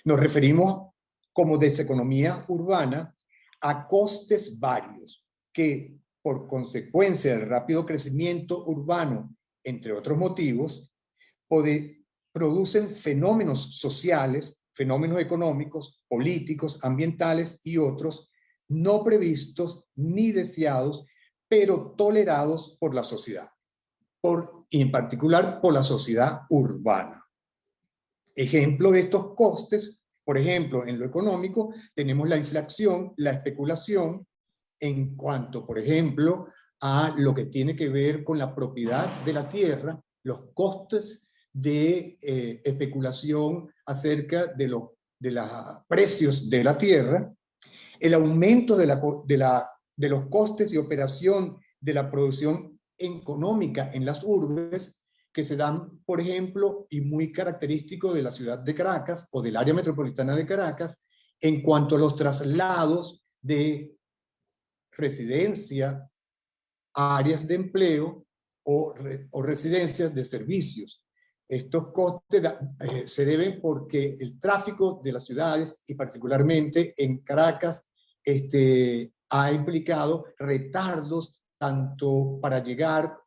Nos referimos como deseconomía urbana a costes varios que, por consecuencia del rápido crecimiento urbano, entre otros motivos, producen fenómenos sociales, fenómenos económicos, políticos, ambientales y otros no previstos ni deseados, pero tolerados por la sociedad, y en particular por la sociedad urbana. Ejemplo de estos costes, por ejemplo, en lo económico, tenemos la inflación, la especulación, en cuanto, por ejemplo, a lo que tiene que ver con la propiedad de la tierra, los costes de especulación acerca de los precios de la tierra, el aumento de los costes de operación de la producción económica en las urbes, que se dan, por ejemplo, y muy característico de la ciudad de Caracas o del área metropolitana de Caracas, en cuanto a los traslados de residencia, áreas de empleo o residencias de servicios. Estos costes se deben porque el tráfico de las ciudades, y particularmente en Caracas, ha implicado retardos tanto para llegar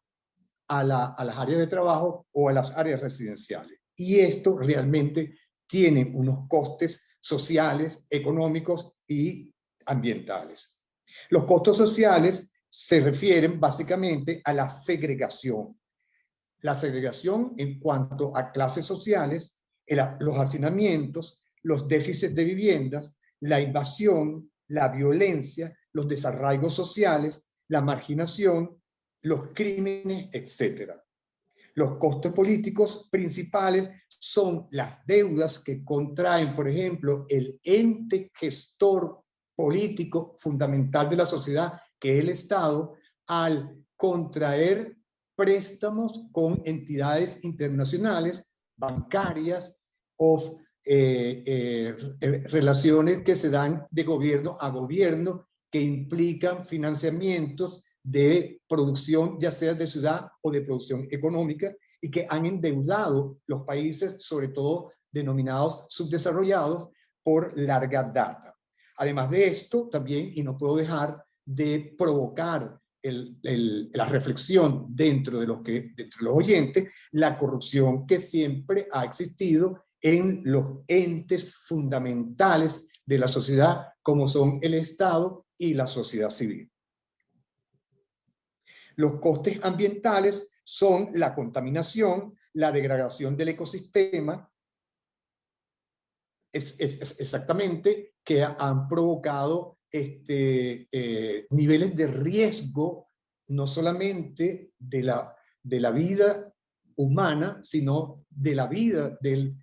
a las áreas de trabajo o a las áreas residenciales. Y esto realmente tiene unos costes sociales, económicos y ambientales. Los costos sociales se refieren básicamente a la segregación. La segregación en cuanto a clases sociales, los hacinamientos, los déficits de viviendas, la invasión, la violencia, los desarraigos sociales, la marginación, los crímenes, etc. Los costes políticos principales son las deudas que contraen, por ejemplo, el ente gestor político fundamental de la sociedad, que es el Estado, al contraer préstamos con entidades internacionales, bancarias o relaciones que se dan de gobierno a gobierno, que implican financiamientos de producción, ya sea de ciudad o de producción económica, y que han endeudado los países, sobre todo denominados subdesarrollados, por larga data. Además de esto, también, y no puedo dejar de provocar la reflexión dentro de los oyentes, la corrupción que siempre ha existido en los entes fundamentales de la sociedad, como son el Estado y la sociedad civil. Los costes ambientales son la contaminación, la degradación del ecosistema, es exactamente, que han provocado niveles de riesgo, no solamente de la vida humana, sino de la vida del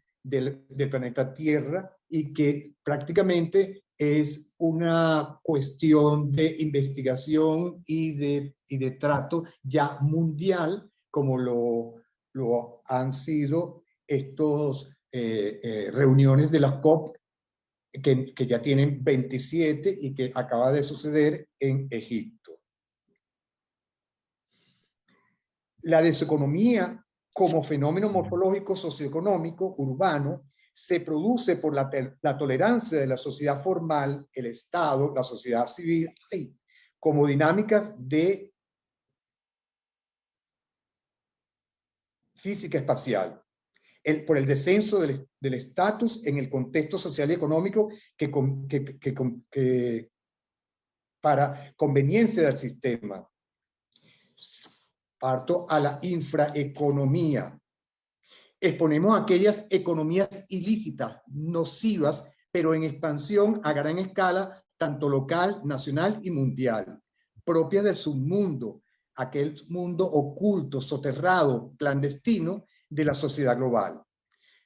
planeta Tierra, y que prácticamente es una cuestión de investigación y de trato ya mundial, como lo han sido estos reuniones de las COP, que ya tienen 27 y que acaba de suceder en Egipto. La deseconomía como fenómeno morfológico socioeconómico urbano se produce por la tolerancia de la sociedad formal, el Estado, la sociedad civil, como dinámicas de física espacial, por el descenso del estatus en el contexto social y económico que para conveniencia del sistema. Parto a la infraeconomía. Exponemos aquellas economías ilícitas, nocivas, pero en expansión a gran escala, tanto local, nacional y mundial, propias del submundo, aquel mundo oculto, soterrado, clandestino de la sociedad global.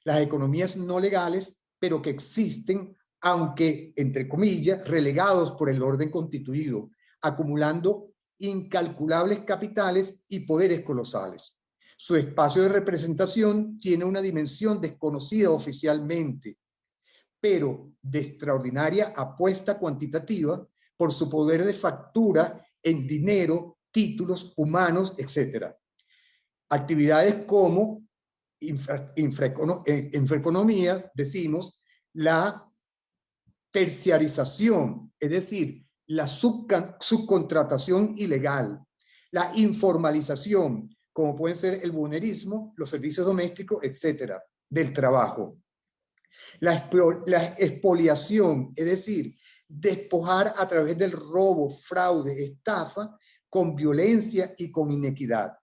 Las economías no legales, pero que existen, aunque, entre comillas, relegados por el orden constituido, acumulando incalculables capitales y poderes colosales. Su espacio de representación tiene una dimensión desconocida oficialmente, pero de extraordinaria apuesta cuantitativa por su poder de factura en dinero, títulos, humanos, etc. Actividades como infraeconomía, decimos, la terciarización, es decir, la subcontratación ilegal, la informalización, como pueden ser el buhonerismo, los servicios domésticos, etcétera, del trabajo. La expoliación, es decir, despojar a través del robo, fraude, estafa, con violencia y con inequidad.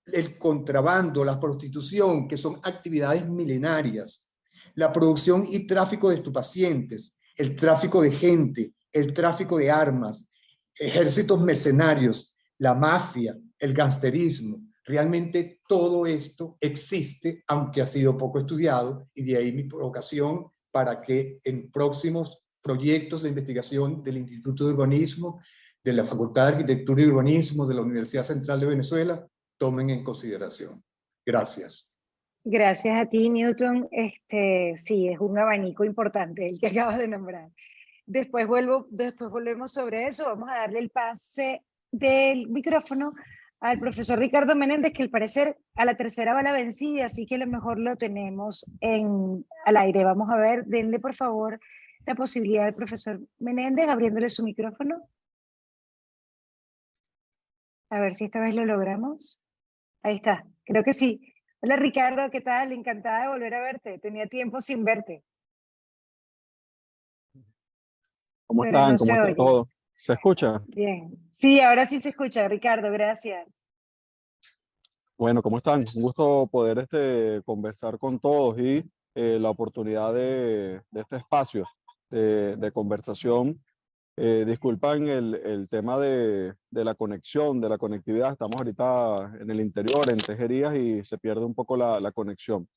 El contrabando, la prostitución, que son actividades milenarias, la producción y tráfico de estupefacientes, el tráfico de gente, el tráfico de armas, ejércitos mercenarios, la mafia, el gangsterismo. Realmente todo esto existe, aunque ha sido poco estudiado, y de ahí mi provocación para que en próximos proyectos de investigación del Instituto de Urbanismo, de la Facultad de Arquitectura y Urbanismo de la Universidad Central de Venezuela, tomen en consideración. Gracias. Gracias a ti, Newton. Sí, es un abanico importante el que acabas de nombrar. Después volvemos sobre eso. Vamos a darle el pase del micrófono al profesor Ricardo Menéndez, que al parecer a la tercera va la vencida, así que a lo mejor lo tenemos al aire. Vamos a ver, denle por favor la posibilidad al profesor Menéndez abriéndole su micrófono. A ver si esta vez lo logramos. Ahí está, creo que sí. Hola Ricardo, ¿qué tal? Encantada de volver a verte. Tenía tiempo sin verte, ¿Cómo pero están? no ¿Cómo se está oye. todo? ¿Se escucha? Bien. Sí, ahora sí se escucha, Ricardo, gracias. Bueno, ¿cómo están? Un gusto poder conversar con todos y la oportunidad de este espacio de conversación. Disculpan el tema de la conexión, de la conectividad. Estamos ahorita en el interior, en Tejerías, y se pierde un poco la conexión.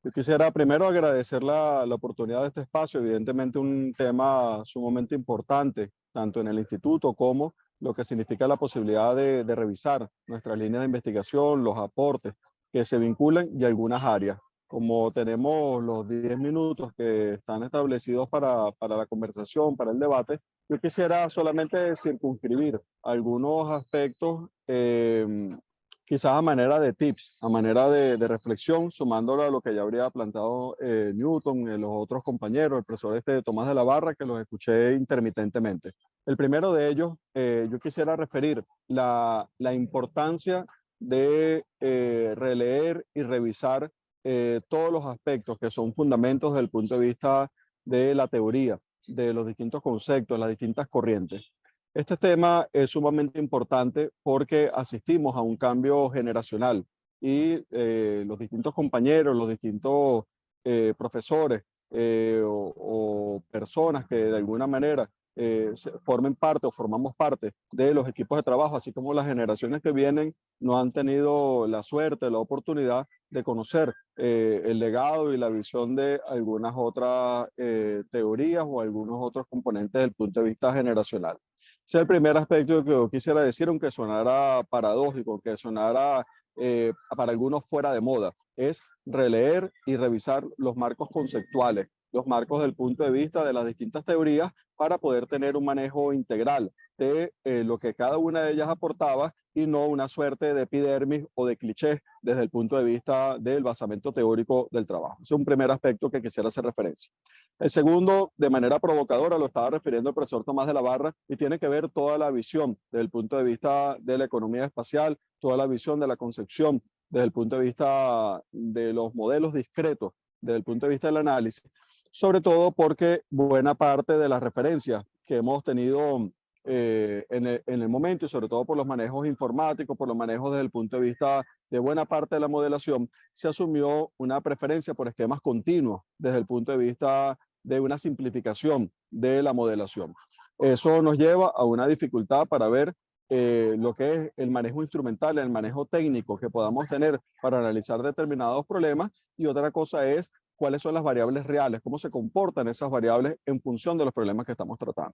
Yo quisiera primero agradecer la oportunidad de este espacio, evidentemente un tema sumamente importante, tanto en el instituto como lo que significa la posibilidad de revisar nuestras líneas de investigación, los aportes que se vinculan y algunas áreas. Como tenemos los 10 minutos que están establecidos para la conversación, para el debate, yo quisiera solamente circunscribir algunos aspectos, quizás a manera de tips, a manera de reflexión, sumándolo a lo que ya habría planteado Newton, los otros compañeros, el profesor Tomás de la Barra, que los escuché intermitentemente. El primero de ellos, yo quisiera referir la importancia de releer y revisar todos los aspectos que son fundamentos desde el punto de vista de la teoría, de los distintos conceptos, las distintas corrientes. Este tema es sumamente importante porque asistimos a un cambio generacional y los distintos compañeros, los distintos profesores o personas que de alguna manera formen parte o formamos parte de los equipos de trabajo, así como las generaciones que vienen, no han tenido la suerte, la oportunidad de conocer el legado y la visión de algunas otras teorías o algunos otros componentes desde el punto de vista generacional. Ese es el primer aspecto que yo quisiera decir, aunque sonara paradójico, que sonara para algunos fuera de moda, es releer y revisar los marcos conceptuales, los marcos del punto de vista de las distintas teorías para poder tener un manejo integral de lo que cada una de ellas aportaba y no una suerte de epidermis o de clichés desde el punto de vista del basamento teórico del trabajo. Ese es un primer aspecto que quisiera hacer referencia. El segundo, de manera provocadora, lo estaba refiriendo el profesor Tomás de la Barra y tiene que ver toda la visión desde el punto de vista de la economía espacial, toda la visión de la concepción desde el punto de vista de los modelos discretos, desde el punto de vista del análisis, sobre todo porque buena parte de las referencias que hemos tenido en el momento, y sobre todo por los manejos informáticos, por los manejos desde el punto de vista de buena parte de la modelación, se asumió una preferencia por esquemas continuos desde el punto de vista de una simplificación de la modelación. Eso nos lleva a una dificultad para ver lo que es el manejo instrumental, el manejo técnico que podamos tener para analizar determinados problemas, y otra cosa es cuáles son las variables reales, cómo se comportan esas variables en función de los problemas que estamos tratando.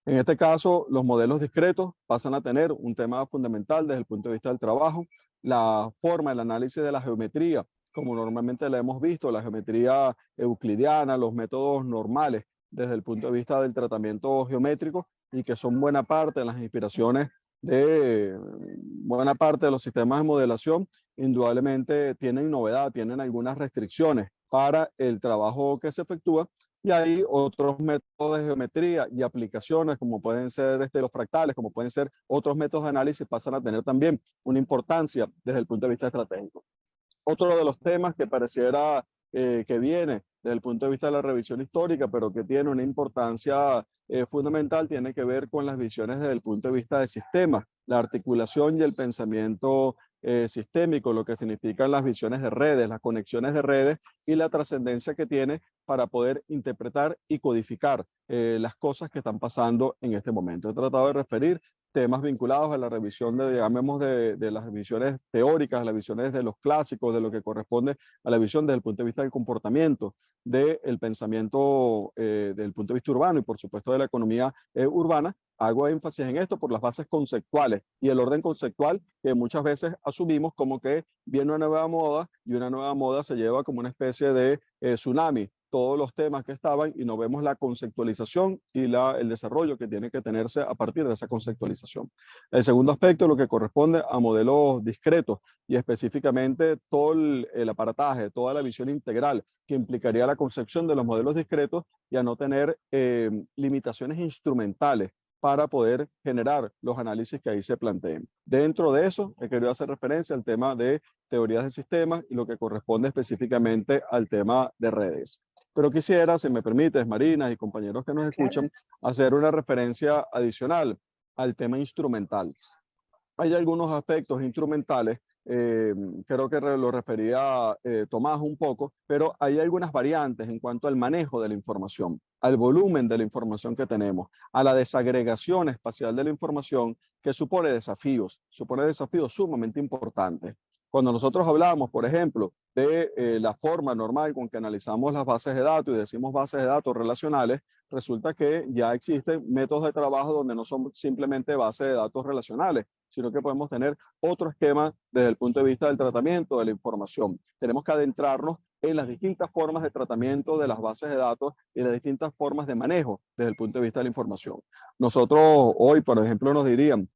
En este caso, los modelos discretos pasan a tener un tema fundamental desde el punto de vista del trabajo, la forma, el análisis de la geometría, como normalmente la hemos visto, la geometría euclidiana, los métodos normales desde el punto de vista del tratamiento geométrico, y que son buena parte de las inspiraciones de buena parte de los sistemas de modelación, indudablemente tienen novedad, tienen algunas restricciones para el trabajo que se efectúa, y hay otros métodos de geometría y aplicaciones, como pueden ser los fractales, como pueden ser otros métodos de análisis, pasan a tener también una importancia desde el punto de vista estratégico. Otro de los temas que pareciera que viene desde el punto de vista de la revisión histórica, pero que tiene una importancia fundamental, tiene que ver con las visiones desde el punto de vista de sistemas, la articulación y el pensamiento sistémico, lo que significan las visiones de redes, las conexiones de redes y la trascendencia que tiene para poder interpretar y codificar las cosas que están pasando en este momento. He tratado de referir temas vinculados a la revisión de las visiones teóricas, las visiones de los clásicos, de lo que corresponde a la visión desde el punto de vista del comportamiento, del pensamiento desde el punto de vista urbano y por supuesto de la economía urbana. Hago énfasis en esto por las bases conceptuales y el orden conceptual que muchas veces asumimos como que viene una nueva moda y una nueva moda se lleva como una especie de tsunami todos los temas que estaban, y no vemos la conceptualización y el desarrollo que tiene que tenerse a partir de esa conceptualización. El segundo aspecto, lo que corresponde a modelos discretos y específicamente todo el aparataje, toda la visión integral que implicaría la concepción de los modelos discretos y a no tener limitaciones instrumentales para poder generar los análisis que ahí se planteen. Dentro de eso, he querido hacer referencia al tema de teorías de sistemas y lo que corresponde específicamente al tema de redes. Pero quisiera, si me permites, Marina y compañeros que nos escuchan, hacer una referencia adicional al tema instrumental. Hay algunos aspectos instrumentales, creo que lo refería Tomás un poco, pero hay algunas variantes en cuanto al manejo de la información, al volumen de la información que tenemos, a la desagregación espacial de la información, que supone desafíos sumamente importantes. Cuando nosotros hablamos, por ejemplo, de la forma normal con que analizamos las bases de datos y decimos bases de datos relacionales, resulta que ya existen métodos de trabajo donde no son simplemente bases de datos relacionales, sino que podemos tener otro esquema desde el punto de vista del tratamiento de la información. Tenemos que adentrarnos en las distintas formas de tratamiento de las bases de datos y las distintas formas de manejo desde el punto de vista de la información. Nosotros hoy, por ejemplo, nos dirían,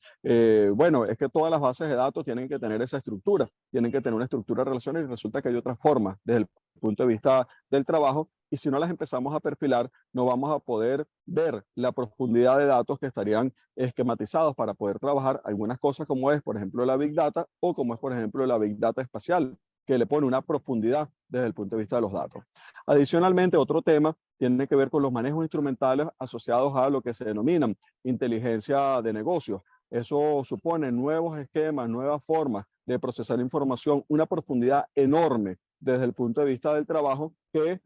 bueno, es que todas las bases de datos tienen que tener esa estructura, tienen que tener una estructura relacional y resulta que hay otras formas desde el punto de vista del trabajo y si no las empezamos a perfilar, no vamos a poder ver la profundidad de datos que estarían esquematizados para poder trabajar algunas cosas como es, por ejemplo, la Big Data o como es, por ejemplo, la Big Data espacial, que le pone una profundidad desde el punto de vista de los datos. Adicionalmente, otro tema tiene que ver con los manejos instrumentales asociados a lo que se denominan inteligencia de negocios. Eso supone nuevos esquemas, nuevas formas de procesar información, una profundidad enorme desde el punto de vista del trabajo que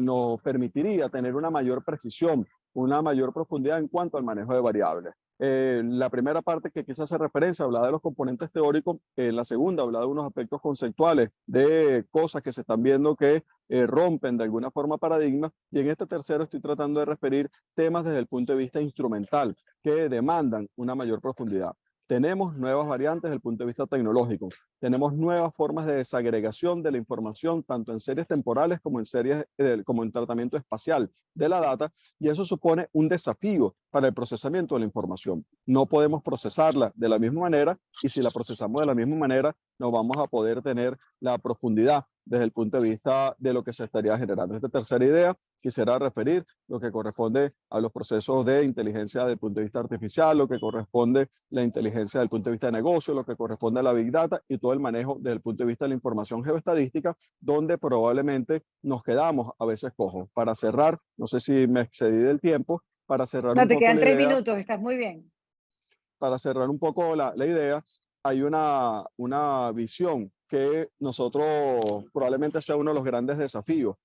nos permitiría tener una mayor precisión, una mayor profundidad en cuanto al manejo de variables. La primera parte que quise hacer referencia hablaba de los componentes teóricos, la segunda hablaba de unos aspectos conceptuales, de cosas que se están viendo que rompen de alguna forma paradigmas, y en este tercero estoy tratando de referir temas desde el punto de vista instrumental que demandan una mayor profundidad. Tenemos nuevas variantes desde el punto de vista tecnológico. Tenemos nuevas formas de desagregación de la información, tanto en series temporales como en series, como en tratamiento espacial de la data, y eso supone un desafío para el procesamiento de la información. No podemos procesarla de la misma manera, y si la procesamos de la misma manera, no vamos a poder tener la profundidad desde el punto de vista de lo que se estaría generando. Esta tercera idea quisiera referir lo que corresponde a los procesos de inteligencia desde el punto de vista artificial, lo que corresponde a la inteligencia desde el punto de vista de negocio, lo que corresponde a la Big Data y todo el manejo desde el punto de vista de la información geoestadística, donde probablemente nos quedamos a veces cojos. Para cerrar, no sé si me excedí del tiempo, para cerrar No, te quedan 3 minutos, estás muy bien. Para cerrar un poco la idea, hay una visión que nosotros probablemente sea uno de los grandes desafíos.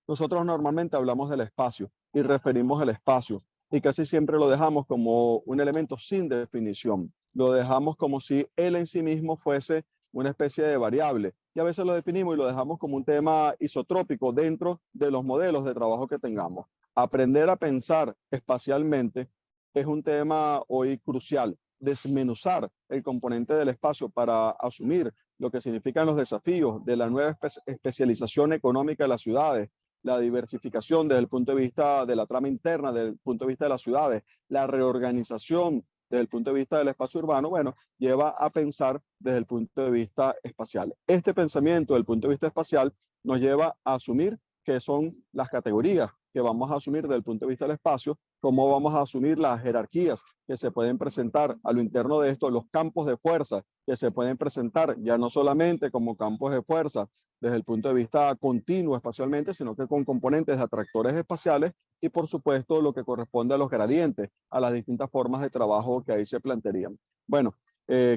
Nosotros normalmente hablamos del espacio y referimos el espacio y casi siempre lo dejamos como un elemento sin definición. Lo dejamos como si él en sí mismo fuese una especie de variable y a veces lo definimos y lo dejamos como un tema isotrópico dentro de los modelos de trabajo que tengamos. Aprender a pensar espacialmente es un tema hoy crucial. Desmenuzar el componente del espacio para asumir lo que significan los desafíos de la nueva especialización económica de las ciudades, la diversificación desde el punto de vista de la trama interna, desde el punto de vista de las ciudades, la reorganización desde el punto de vista del espacio urbano, bueno, lleva a pensar desde el punto de vista espacial. Este pensamiento desde el punto de vista espacial nos lleva a asumir que son las categorías que vamos a asumir desde el punto de vista del espacio, cómo vamos a asumir las jerarquías que se pueden presentar a lo interno de esto, los campos de fuerza que se pueden presentar ya no solamente como campos de fuerza desde el punto de vista continuo espacialmente, sino que con componentes de atractores espaciales y por supuesto lo que corresponde a los gradientes, a las distintas formas de trabajo que ahí se plantearían. Bueno,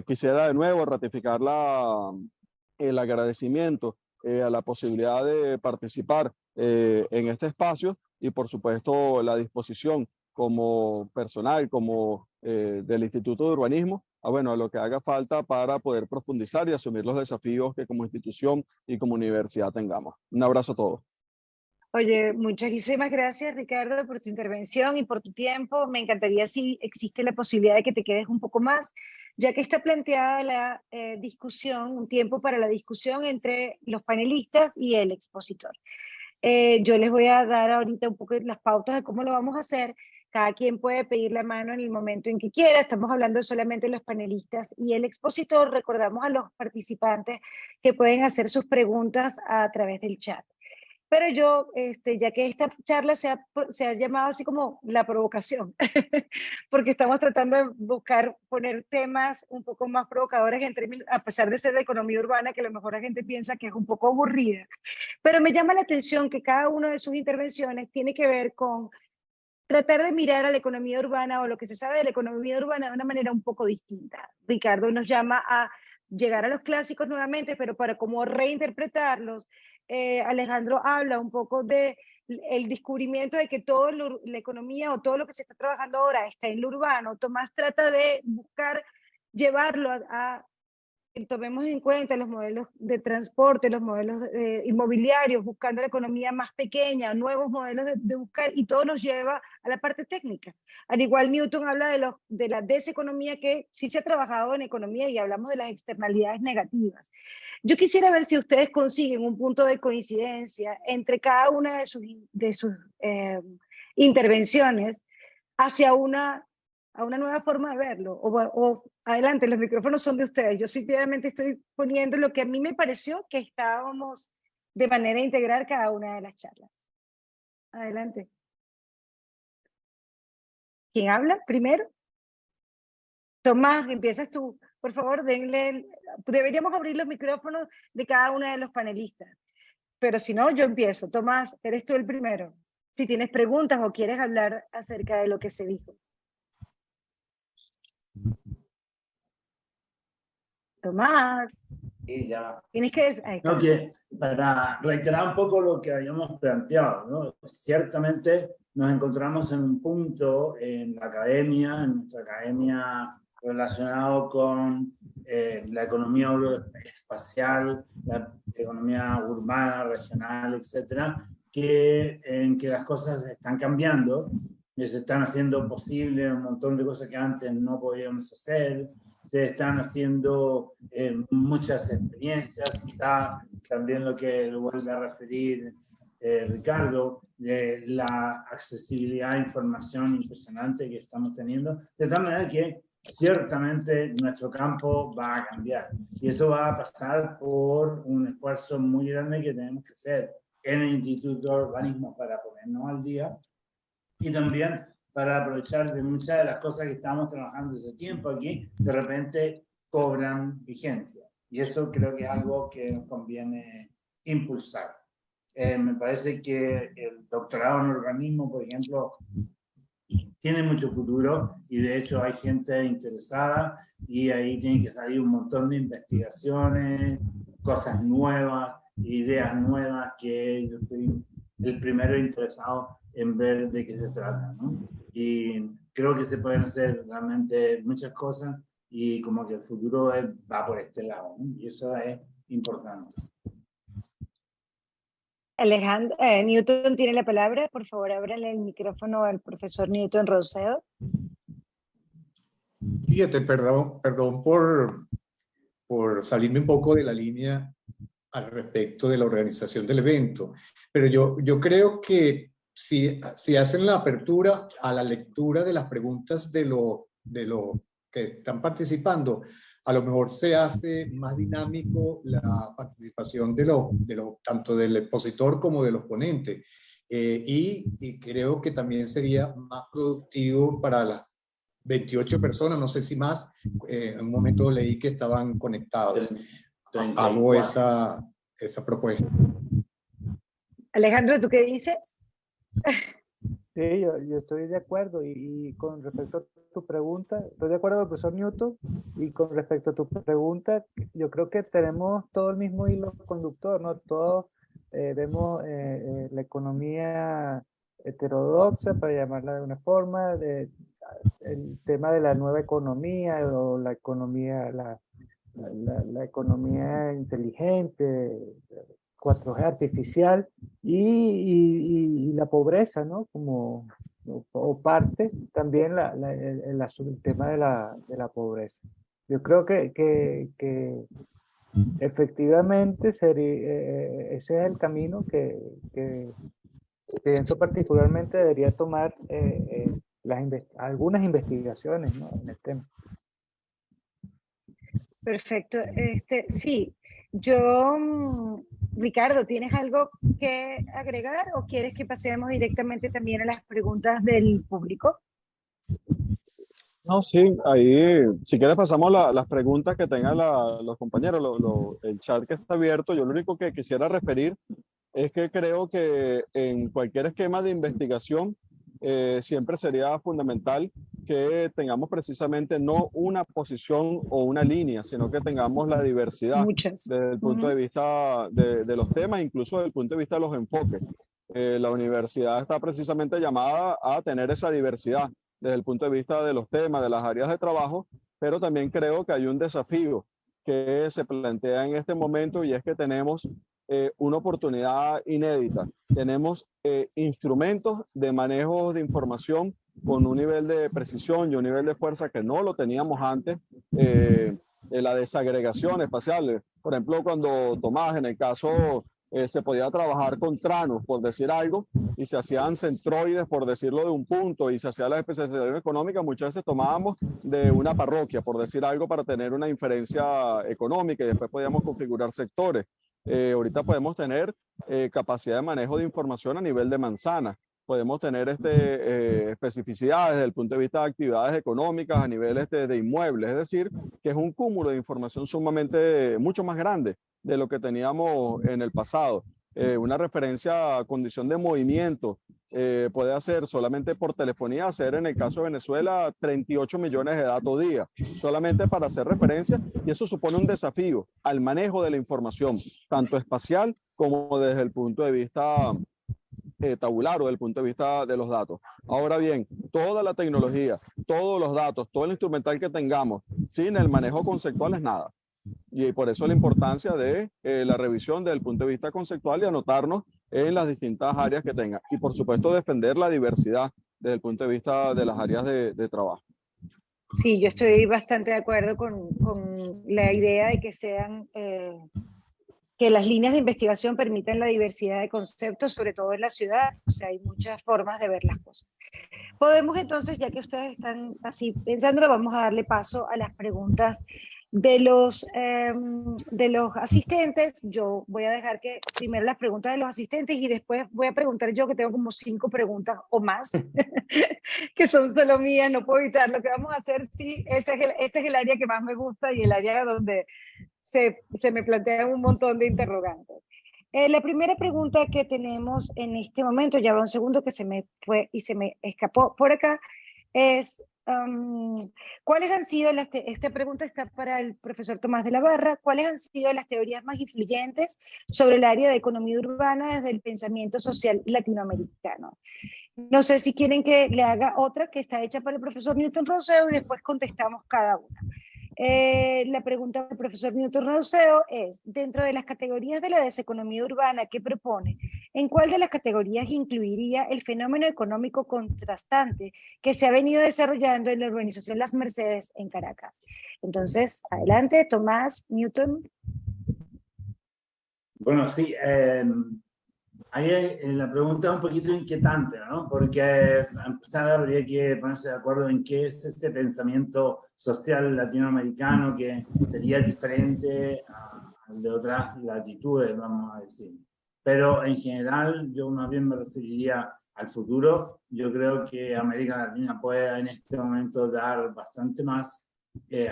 quisiera de nuevo ratificar el agradecimiento a la posibilidad de participar en este espacio y por supuesto la disposición como personal, como del Instituto de Urbanismo, a lo que haga falta para poder profundizar y asumir los desafíos que como institución y como universidad tengamos. Un abrazo a todos. Oye, muchísimas gracias, Ricardo, por tu intervención y por tu tiempo. Me encantaría si existe la posibilidad de que te quedes un poco más, ya que está planteada la discusión, un tiempo para la discusión entre los panelistas y el expositor. Yo les voy a dar ahorita un poco las pautas de cómo lo vamos a hacer. Cada quien puede pedir la mano en el momento en que quiera. Estamos hablando solamente de los panelistas y el expositor. Recordamos a los participantes que pueden hacer sus preguntas a través del chat. Pero yo, ya que esta charla se ha llamado así como la provocación, porque estamos tratando de buscar poner temas un poco más provocadores, en términos, a pesar de ser de economía urbana, que a lo mejor la gente piensa que es un poco aburrida. Pero me llama la atención que cada una de sus intervenciones tiene que ver con tratar de mirar a la economía urbana o lo que se sabe de la economía urbana de una manera un poco distinta. Ricardo nos llama a llegar a los clásicos nuevamente, pero para cómo reinterpretarlos. Alejandro habla un poco de el descubrimiento de que toda la economía o todo lo que se está trabajando ahora está en lo urbano. Tomás trata de buscar llevarlo a tomemos en cuenta los modelos de transporte, los modelos inmobiliarios, buscando la economía más pequeña, nuevos modelos de buscar, y todo nos lleva a la parte técnica. Al igual Newton habla de la deseconomía, que sí se ha trabajado en economía, y hablamos de las externalidades negativas. Yo quisiera ver si ustedes consiguen un punto de coincidencia entre cada una de sus intervenciones hacia a una nueva forma de verlo, o adelante, los micrófonos son de ustedes. Yo simplemente estoy poniendo lo que a mí me pareció que estábamos de manera a integrar cada una de las charlas. Adelante. ¿Quién habla primero? Tomás, empiezas tú. Por favor, deberíamos abrir los micrófonos de cada uno de los panelistas. Pero si no, yo empiezo. Tomás, eres tú el primero. Si tienes preguntas o quieres hablar acerca de lo que se dijo. Tomás. Sí, ya. Tienes que... No, que para reiterar un poco lo que habíamos planteado, ¿no? Ciertamente nos encontramos en un punto en la academia, en nuestra academia, relacionado con la economía espacial, la economía urbana, regional, etcétera, en que las cosas están cambiando y se están haciendo posible un montón de cosas que antes no podíamos hacer. Se están haciendo muchas experiencias. Está también lo que lo vuelve a referir Ricardo, de la accesibilidad a información impresionante que estamos teniendo, de tal manera que ciertamente nuestro campo va a cambiar, y eso va a pasar por un esfuerzo muy grande que tenemos que hacer en el Instituto de Urbanismo para ponernos al día, y también para aprovechar de muchas de las cosas que estamos trabajando ese tiempo aquí, de repente cobran vigencia. Y eso creo que es algo que nos conviene impulsar. Me parece que el doctorado en urbanismo, por ejemplo, tiene mucho futuro, y de hecho hay gente interesada, y ahí tienen que salir un montón de investigaciones, cosas nuevas, ideas nuevas, que yo estoy el primero interesado en ver de qué se trata, ¿no? Y creo que se pueden hacer realmente muchas cosas, y como que el futuro va por este lado, ¿no? Y eso es importante. Alejandro, Newton tiene la palabra. Por favor, ábrale el micrófono al profesor Newton Rousseau. Fíjate, perdón por salirme un poco de la línea al respecto de la organización del evento, pero yo creo que si hacen la apertura a la lectura de las preguntas de los que están participando, a lo mejor se hace más dinámico la participación tanto del expositor como de los ponentes. Y creo que también sería más productivo para las 28 personas, no sé si más, en un momento leí que estaban conectados. Hago esa propuesta. Alejandro, ¿tú qué dices? Sí, yo estoy de acuerdo, y con respecto a tu pregunta, estoy de acuerdo con el profesor Newton, y con respecto a tu pregunta, yo creo que tenemos todo el mismo hilo conductor, ¿no? Todos vemos la economía heterodoxa, para llamarla de una forma, el tema de la nueva economía, o la economía, la economía inteligente, 4G artificial, y la pobreza, ¿no? O parte también el tema de la pobreza. Yo creo que efectivamente ese es el camino que pienso particularmente debería tomar algunas investigaciones, ¿no?, en el tema. Perfecto. Sí, yo Ricardo, ¿tienes algo que agregar o quieres que pasemos directamente también a las preguntas del público? No, sí, ahí, si quieres pasamos las preguntas que tengan los compañeros, el chat que está abierto. Yo lo único que quisiera referir es que creo que en cualquier esquema de investigación siempre sería fundamental que tengamos precisamente no una posición o una línea, sino que tengamos la diversidad Muchas. desde el punto de vista de los temas, incluso desde el punto de vista de los enfoques. La universidad está precisamente llamada a tener esa diversidad desde el punto de vista de los temas, de las áreas de trabajo, pero también creo que hay un desafío que se plantea en este momento, y es que tenemos una oportunidad inédita. Tenemos instrumentos de manejo de información con un nivel de precisión y un nivel de fuerza que no lo teníamos antes. La desagregación espacial, por ejemplo, cuando Tomás, en el caso, se podía trabajar con tranos, por decir algo, y se hacían centroides, por decirlo de un punto, y se hacía la especialización económica, muchas veces tomábamos de una parroquia, por decir algo, para tener una inferencia económica, y después podíamos configurar sectores. Ahorita podemos tener capacidad de manejo de información a nivel de manzana. Podemos tener especificidades desde el punto de vista de actividades económicas a nivel de inmuebles, es decir, que es un cúmulo de información sumamente mucho más grande de lo que teníamos en el pasado. Una referencia a condición de movimiento puede hacer solamente por telefonía, hacer en el caso de Venezuela 38 millones de datos día, solamente para hacer referencia, y eso supone un desafío al manejo de la información, tanto espacial como desde el punto de vista tabular o desde el punto de vista de los datos. Ahora bien, toda la tecnología, todos los datos, todo el instrumental que tengamos, sin el manejo conceptual es nada. Y por eso la importancia de la revisión desde el punto de vista conceptual y anotarnos en las distintas áreas que tenga. Y por supuesto defender la diversidad desde el punto de vista de las áreas de trabajo. Sí, yo estoy bastante de acuerdo con la idea de que sean, que las líneas de investigación permitan la diversidad de conceptos, sobre todo en la ciudad. O sea, hay muchas formas de ver las cosas. Podemos entonces, ya que ustedes están así pensándolo, vamos a darle paso a las preguntas de los asistentes. Yo voy a dejar que primero las preguntas de los asistentes y después voy a preguntar yo, que tengo como 5 preguntas o más, que son solo mías, no puedo evitar. Lo que vamos a hacer, sí, este es el área que más me gusta y el área donde se me plantean un montón de interrogantes. La primera pregunta que tenemos en este momento, ya va un segundo que se me fue y se me escapó por acá, es ¿cuáles han sido esta pregunta está para el profesor Tomás de la Barra, ¿cuáles han sido las teorías más influyentes sobre el área de economía urbana desde el pensamiento social latinoamericano? No sé si quieren que le haga otra que está hecha para el profesor Newton Rousseau y después contestamos cada una. La pregunta del profesor Newton Rousseau es, dentro de las categorías de la deseconomía urbana que propone, ¿en cuál de las categorías incluiría el fenómeno económico contrastante que se ha venido desarrollando en la urbanización Las Mercedes en Caracas? Entonces, adelante, Tomás, Newton. Bueno, sí, ahí la pregunta es un poquito inquietante, ¿no? Porque a empezar habría que ponerse de acuerdo en qué es ese pensamiento social latinoamericano que sería diferente al de otras latitudes, vamos a decir. Pero en general yo más bien me referiría al futuro. Yo creo que América Latina puede en este momento dar bastante más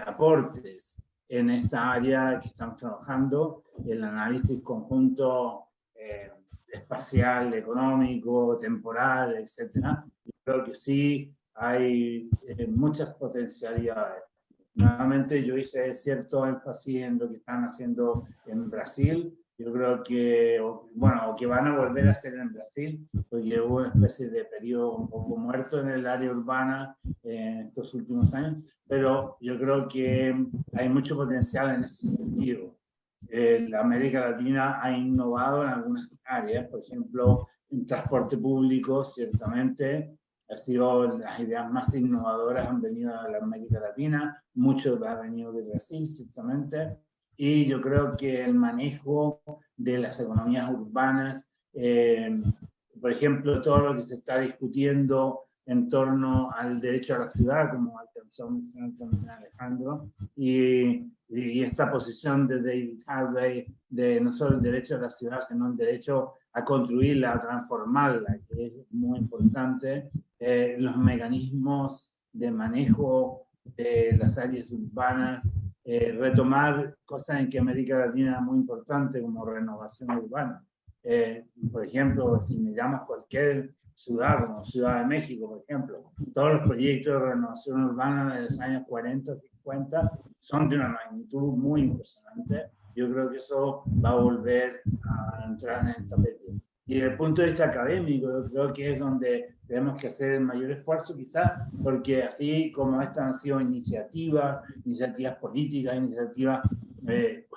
aportes en esta área que estamos trabajando, el análisis conjunto espacial, económico, temporal, etcétera. Yo creo que sí hay muchas potencialidades. Nuevamente yo hice cierto énfasis en lo que están haciendo en Brasil. Yo creo que, bueno, o que van a volver a hacer en Brasil, porque hubo una especie de periodo un poco muerto en el área urbana en estos últimos años, pero yo creo que hay mucho potencial en ese sentido. La América Latina ha innovado en algunas áreas, por ejemplo, en transporte público, ciertamente, ha sido las ideas más innovadoras han venido de la América Latina, muchos han venido de Brasil, ciertamente, y yo creo que el manejo de las economías urbanas, por ejemplo, todo lo que se está discutiendo en torno al derecho a la ciudad como empezó a mencionar también Alejandro, y esta posición de David Harvey de no solo el derecho a la ciudad, sino el derecho a construirla, a transformarla, que es muy importante, los mecanismos de manejo de las áreas urbanas, retomar cosas en que América Latina es muy importante, como renovación urbana. Por ejemplo, si miramos cualquier ciudad, como Ciudad de México, por ejemplo, todos los proyectos de renovación urbana de los años 40, 50 son de una magnitud muy impresionante. Yo creo que eso va a volver a entrar en el tapete. Y desde el punto de vista académico, yo creo que es donde tenemos que hacer el mayor esfuerzo, quizás, porque así como estas han sido iniciativas políticas, iniciativas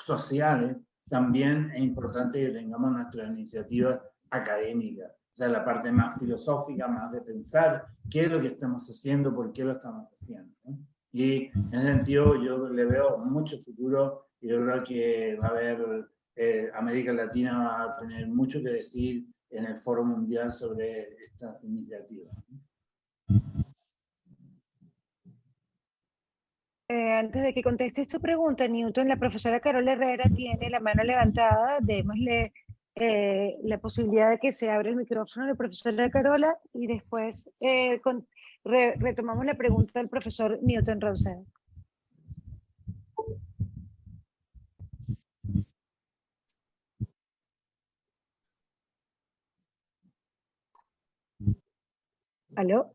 sociales, también es importante que tengamos nuestras iniciativas académicas, o sea, la parte más filosófica, más de pensar qué es lo que estamos haciendo, por qué lo estamos haciendo, ¿no? Y en ese sentido yo le veo mucho futuro y yo creo que va a haber, América Latina va a tener mucho que decir en el Foro Mundial sobre estas iniciativas. Antes de que contestes tu pregunta, Newton, la profesora Carola Herrera tiene la mano levantada. Démosle la posibilidad de que se abra el micrófono a la profesora Carola y después retomamos la pregunta del profesor Newton Rausser. ¿Aló?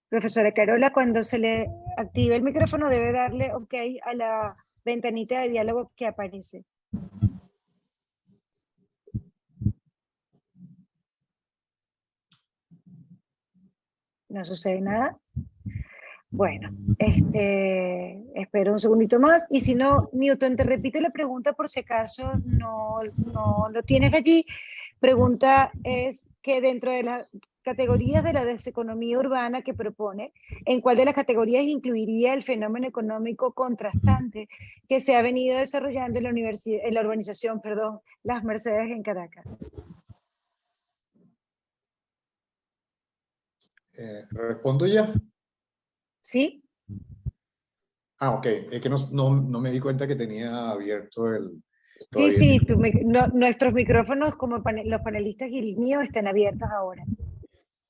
Profesora Carola, cuando se le active el micrófono debe darle OK a la ventanita de diálogo que aparece. No sucede nada. Bueno, espero un segundito más y si no, Newton, te repito la pregunta por si acaso no lo tienes allí. Pregunta es que dentro de las categorías de la deseconomía urbana que propone, ¿en cuál de las categorías incluiría el fenómeno económico contrastante que se ha venido desarrollando en la urbanización, Las Mercedes en Caracas? ¿Respondo ya? ¿Sí? Ok. Es que no me di cuenta que tenía abierto el... Sí, nuestros micrófonos como los panelistas y el mío están abiertos ahora.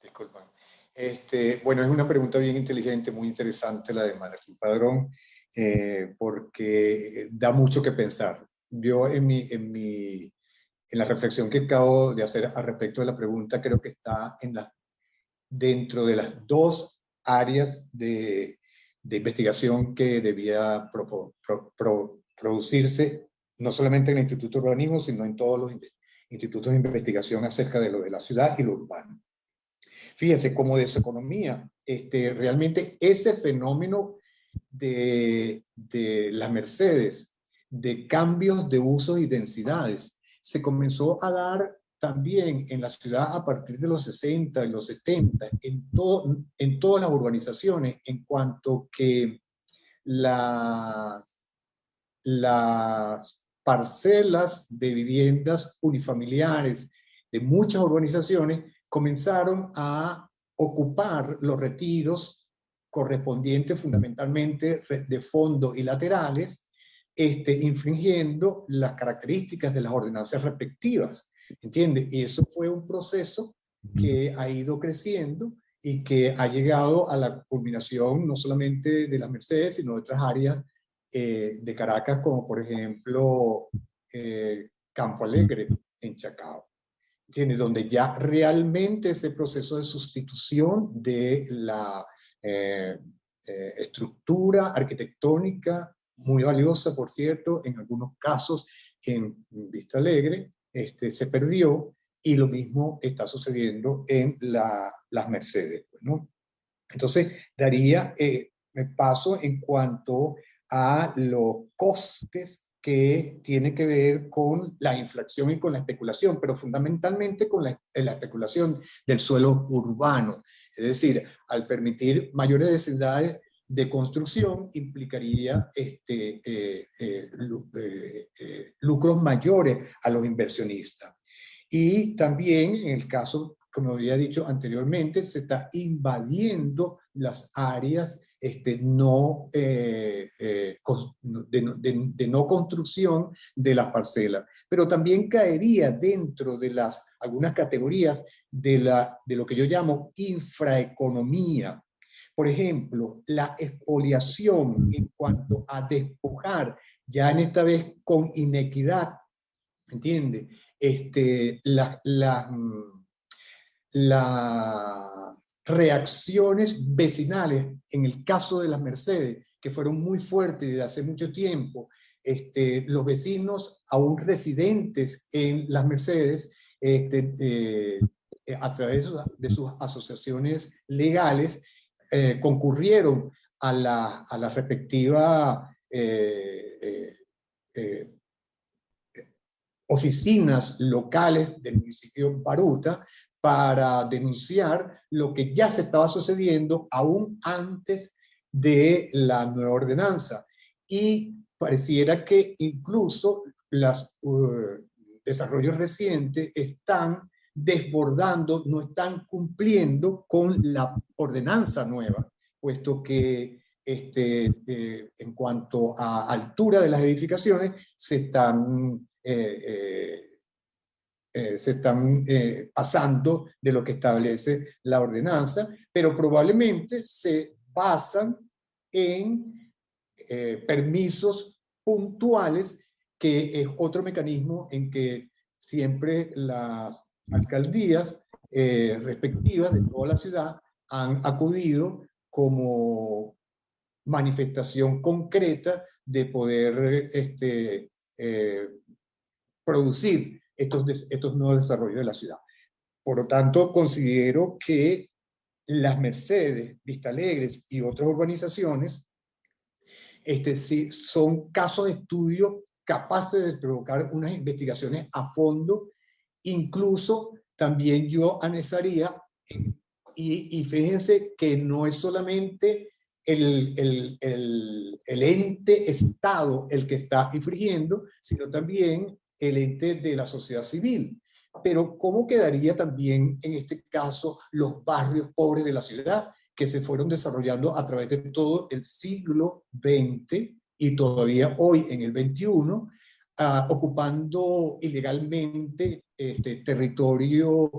Disculpa. Bueno, es una pregunta bien inteligente, muy interesante la de Martín Padrón, porque da mucho que pensar. Yo en la reflexión que acabo de hacer al respecto de la pregunta, creo que está dentro de las dos áreas de investigación que debía producirse, no solamente en el Instituto de Urbanismo, sino en todos los institutos de investigación acerca de lo de la ciudad y lo urbano. Fíjense, como deseconomía, realmente ese fenómeno de las Mercedes, de cambios de usos y densidades, se comenzó a dar también en la ciudad a partir de los 60 y los 70, en todas las urbanizaciones, en cuanto que las parcelas de viviendas unifamiliares de muchas urbanizaciones comenzaron a ocupar los retiros correspondientes fundamentalmente de fondo y laterales, infringiendo las características de las ordenanzas respectivas. ¿Entiende? Y eso fue un proceso que ha ido creciendo y que ha llegado a la culminación no solamente de las Mercedes, sino de otras áreas de Caracas, como por ejemplo Campo Alegre en Chacao. ¿Entiende? Donde ya realmente ese proceso de sustitución de la estructura arquitectónica, muy valiosa, por cierto, en algunos casos en Vista Alegre, se perdió, y lo mismo está sucediendo en las Mercedes, ¿no? Entonces, daría paso en cuanto a los costes que tienen que ver con la inflación y con la especulación, pero fundamentalmente con la especulación del suelo urbano. Es decir, al permitir mayores densidades de construcción implicaría lucros mayores a los inversionistas. Y también en el caso, como había dicho anteriormente, se está invadiendo las áreas de no construcción de las parcelas, pero también caería dentro de algunas categorías de lo que yo llamo infraeconomía. Por ejemplo, la expoliación en cuanto a despojar, ya en esta vez con inequidad, ¿entiende? Las reacciones vecinales, en el caso de las Mercedes, que fueron muy fuertes desde hace mucho tiempo, los vecinos aún residentes en las Mercedes, a través de sus asociaciones legales, concurrieron a la respectiva oficinas locales del municipio Baruta para denunciar lo que ya se estaba sucediendo aún antes de la nueva ordenanza. Y pareciera que incluso los desarrollos recientes están desbordando, no están cumpliendo con la ordenanza nueva, puesto que en cuanto a altura de las edificaciones se están pasando de lo que establece la ordenanza, pero probablemente se basan en permisos puntuales, que es otro mecanismo en que siempre las alcaldías respectivas de toda la ciudad han acudido como manifestación concreta de poder producir estos nuevos desarrollos de la ciudad. Por lo tanto, considero que las Mercedes, Vista Alegres y otras urbanizaciones sí, son casos de estudio capaces de provocar unas investigaciones a fondo. Incluso también yo analizaría, y fíjense que no es solamente el ente Estado el que está infringiendo, sino también el ente de la sociedad civil. Pero ¿cómo quedaría también en este caso los barrios pobres de la ciudad, que se fueron desarrollando a través de todo el siglo XX y todavía hoy en el XXI, ocupando ilegalmente territorio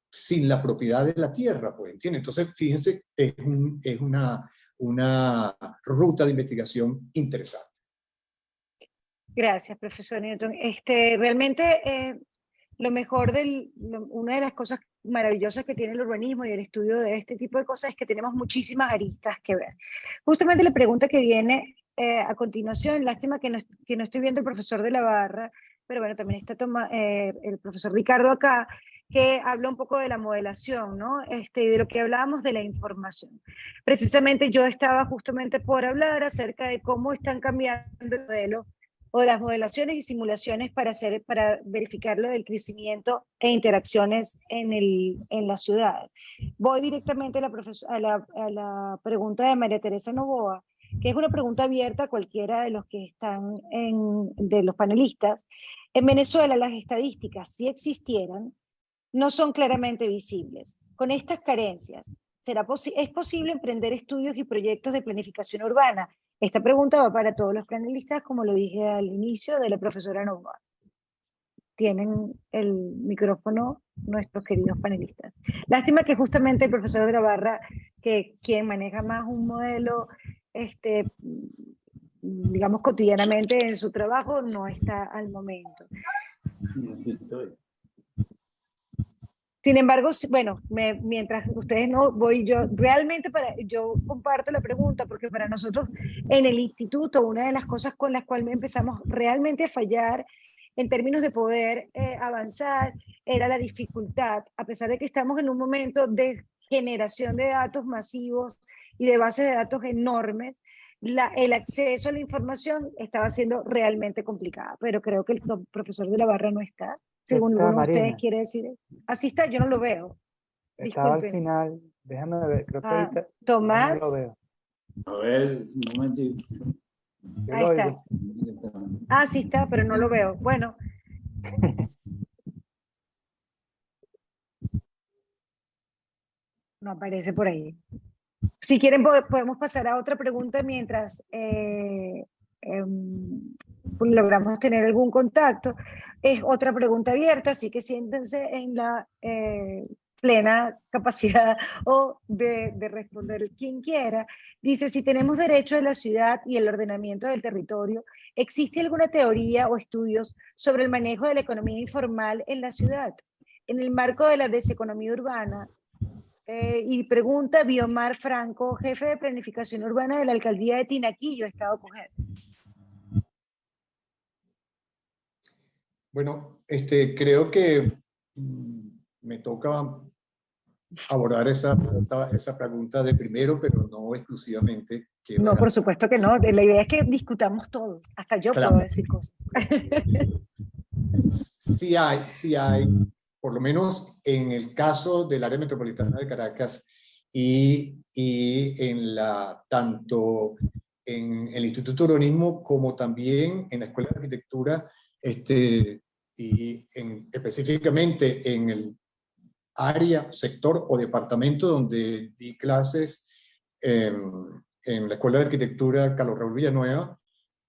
sin la propiedad de la tierra, pues, ¿entiendes? Entonces, fíjense, es una ruta de investigación interesante. Gracias, profesor Newton. Realmente lo mejor una de las cosas maravillosas que tiene el urbanismo y el estudio de este tipo de cosas es que tenemos muchísimas aristas que ver. Justamente la pregunta que viene a continuación, lástima que no estoy viendo el profesor de la barra, pero bueno, también está el profesor Ricardo acá, que habla un poco de la modelación, ¿no? De lo que hablábamos de la información. Precisamente yo estaba justamente por hablar acerca de cómo están cambiando el modelo o de las modelaciones y simulaciones para verificar lo del crecimiento e interacciones en las ciudades. Voy directamente a la pregunta de María Teresa Novoa, que es una pregunta abierta a cualquiera de los que están de los panelistas. En Venezuela las estadísticas, si existieran, no son claramente visibles. Con estas carencias, ¿es posible emprender estudios y proyectos de planificación urbana? Esta pregunta va para todos los panelistas, como lo dije al inicio, de la profesora Novoa. Tienen el micrófono nuestros queridos panelistas. Lástima que justamente el profesor de la barra, que quien maneja más un modelo, digamos, cotidianamente en su trabajo, no está al momento. Sin embargo, bueno, mientras ustedes no, voy yo, realmente yo comparto la pregunta, porque para nosotros en el instituto, una de las cosas con las cuales empezamos realmente a fallar en términos de poder avanzar, era la dificultad, a pesar de que estamos en un momento de generación de datos masivos y de bases de datos enormes, el acceso a la información estaba siendo realmente complicada, pero creo que el profesor de la barra no está. Según uno de ustedes quiere decir. Así está, yo no lo veo. Estaba Disculpen. al final, déjame ver, creo que ahorita Tomás. no lo veo. A ver, un momentito. Ahí está. Sí está, pero no lo veo. Bueno. No aparece por ahí. Si quieren podemos pasar a otra pregunta mientras logramos tener algún contacto. Es otra pregunta abierta, así que siéntense en la plena capacidad de responder quien quiera. Dice, si tenemos derecho de la ciudad y el ordenamiento del territorio, ¿existe alguna teoría o estudios sobre el manejo de la economía informal en la ciudad? En el marco de la deseconomía urbana, y pregunta Biomar Franco, jefe de planificación urbana de la alcaldía de Tinaquillo, Estado Coger. Bueno, creo que me toca abordar esa pregunta de primero, pero no exclusivamente. No, por supuesto que no. La idea es que discutamos todos. Hasta yo puedo decir cosas. Sí hay, por lo menos en el caso del área metropolitana de Caracas y tanto en el Instituto de Urbanismo como también en la Escuela de Arquitectura, y específicamente en el área, sector o departamento donde di clases en la Escuela de Arquitectura Carlos Raúl Villanueva,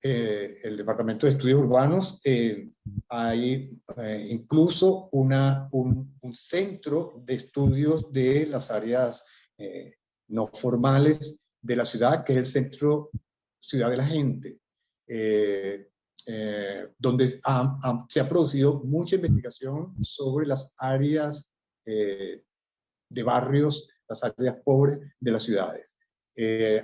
el Departamento de Estudios Urbanos. Hay incluso un centro de estudios de las áreas no formales de la ciudad, que es el Centro Ciudad de la Gente, donde se ha producido mucha investigación sobre las áreas de barrios, las áreas pobres de las ciudades.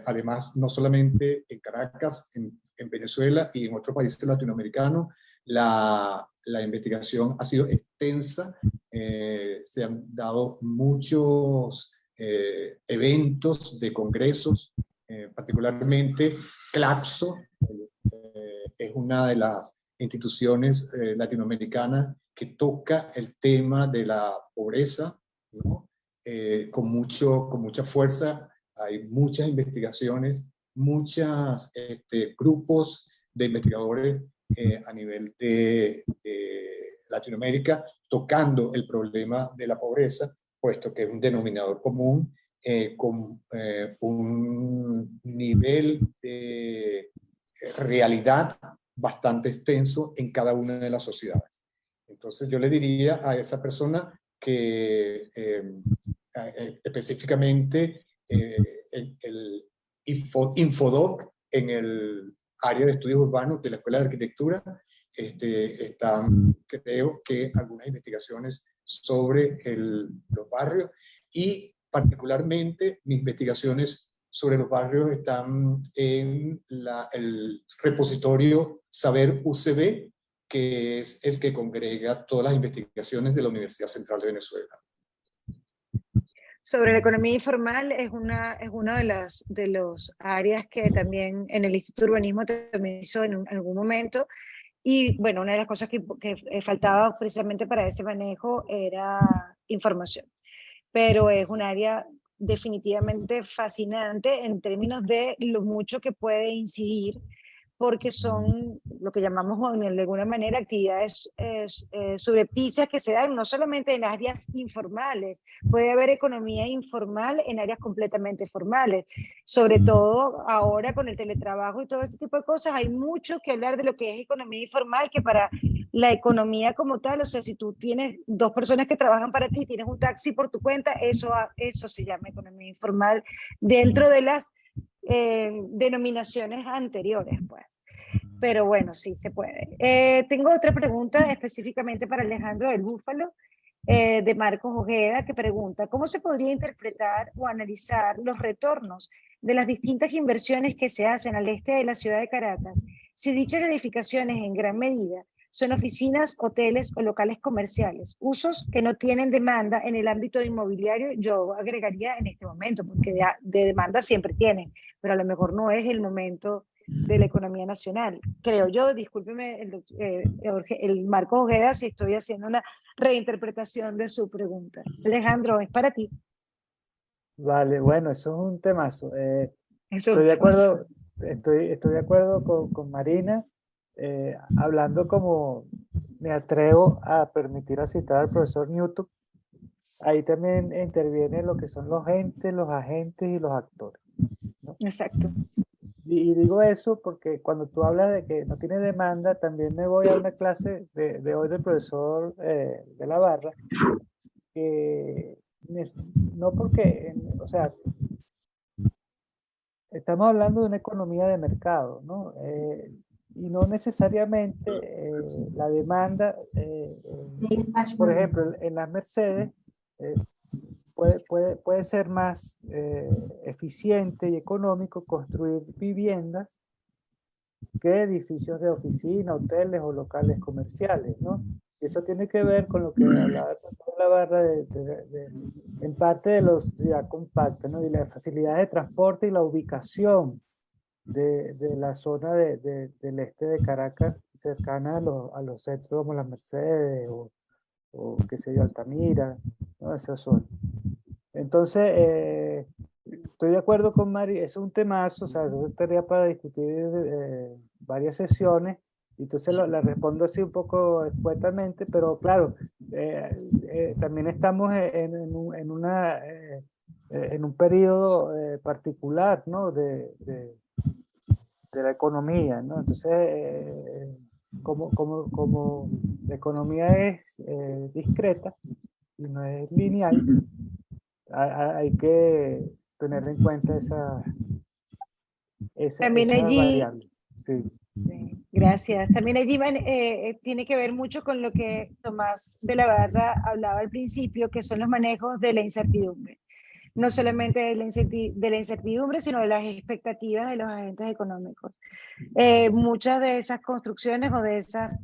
Además, no solamente en Caracas, en Venezuela y en otros países latinoamericanos, la investigación ha sido extensa. Se han dado muchos eventos de congresos, particularmente Claxo es una de las instituciones latinoamericanas que toca el tema de la pobreza, ¿no? Con mucha fuerza. Hay muchas investigaciones, muchos grupos de investigadores a nivel de Latinoamérica tocando el problema de la pobreza, puesto que es un denominador común con un nivel de realidad bastante extenso en cada una de las sociedades. Entonces yo le diría a esa persona que específicamente el Infodoc en el área de estudios urbanos de la Escuela de Arquitectura están, creo que, algunas investigaciones sobre los barrios, y particularmente mis investigaciones sobre los barrios están en el repositorio Saber UCB, que es el que congrega todas las investigaciones de la Universidad Central de Venezuela. Sobre la economía informal es una de las áreas que también en el Instituto de Urbanismo también hizo en algún momento. Y bueno, una de las cosas que faltaba precisamente para ese manejo era información. Pero es un área definitivamente fascinante en términos de lo mucho que puede incidir, porque son lo que llamamos de alguna manera actividades subrepticias que se dan no solamente en áreas informales, puede haber economía informal en áreas completamente formales, sobre todo ahora con el teletrabajo y todo ese tipo de cosas. Hay mucho que hablar de lo que es economía informal, que para la economía como tal, o sea, si tú tienes dos personas que trabajan para ti, tienes un taxi por tu cuenta, eso se llama economía informal dentro de las denominaciones anteriores, pues. Pero bueno, sí se puede. Tengo otra pregunta específicamente para Alejandro del Búfalo, de Marcos Ojeda, que pregunta, ¿cómo se podría interpretar o analizar los retornos de las distintas inversiones que se hacen al este de la ciudad de Caracas, si dichas edificaciones en gran medida son oficinas, hoteles o locales comerciales, usos que no tienen demanda en el ámbito inmobiliario? Yo agregaría en este momento, porque de demanda siempre tienen, pero a lo mejor no es el momento de la economía nacional. Creo yo, discúlpeme el Marco Ojeda si estoy haciendo una reinterpretación de su pregunta. Alejandro, es para ti. Vale, bueno, eso es un temazo. Estoy de acuerdo con Marina, hablando como me atrevo a permitir a citar al profesor Newton, ahí también interviene lo que son los entes, los agentes y los actores, ¿no? Exacto. Y digo eso porque cuando tú hablas de que no tiene demanda, también me voy a una clase de hoy del profesor de la Barra, que no porque, o sea, estamos hablando de una economía de mercado, ¿no? Y no necesariamente la demanda, por ejemplo, en las Mercedes, puede ser más eficiente y económico construir viviendas que edificios de oficina, hoteles o locales comerciales, ¿no? Y eso tiene que ver con lo que hablaba la Barra en parte de la ciudad compacta, ¿no? Y la facilidad de transporte y la ubicación de la zona del este de Caracas cercana a los centros como las Mercedes o qué sé yo, Altamira, ¿no? Esa zona. Entonces, estoy de acuerdo con Mari, es un temazo, o sea, es una tarea para discutir varias sesiones, y entonces la respondo así un poco escuetamente, pero claro, también estamos en un periodo particular, ¿no? de la economía, ¿no? Entonces, como la economía es discreta y no es lineal, hay que tener en cuenta También esa allí, variable. Sí. sí, gracias. También allí tiene que ver mucho con lo que Tomás de la Barra hablaba al principio, que son los manejos de la incertidumbre. No solamente de la incertidumbre, sino de las expectativas de los agentes económicos. Muchas de esas construcciones o de esas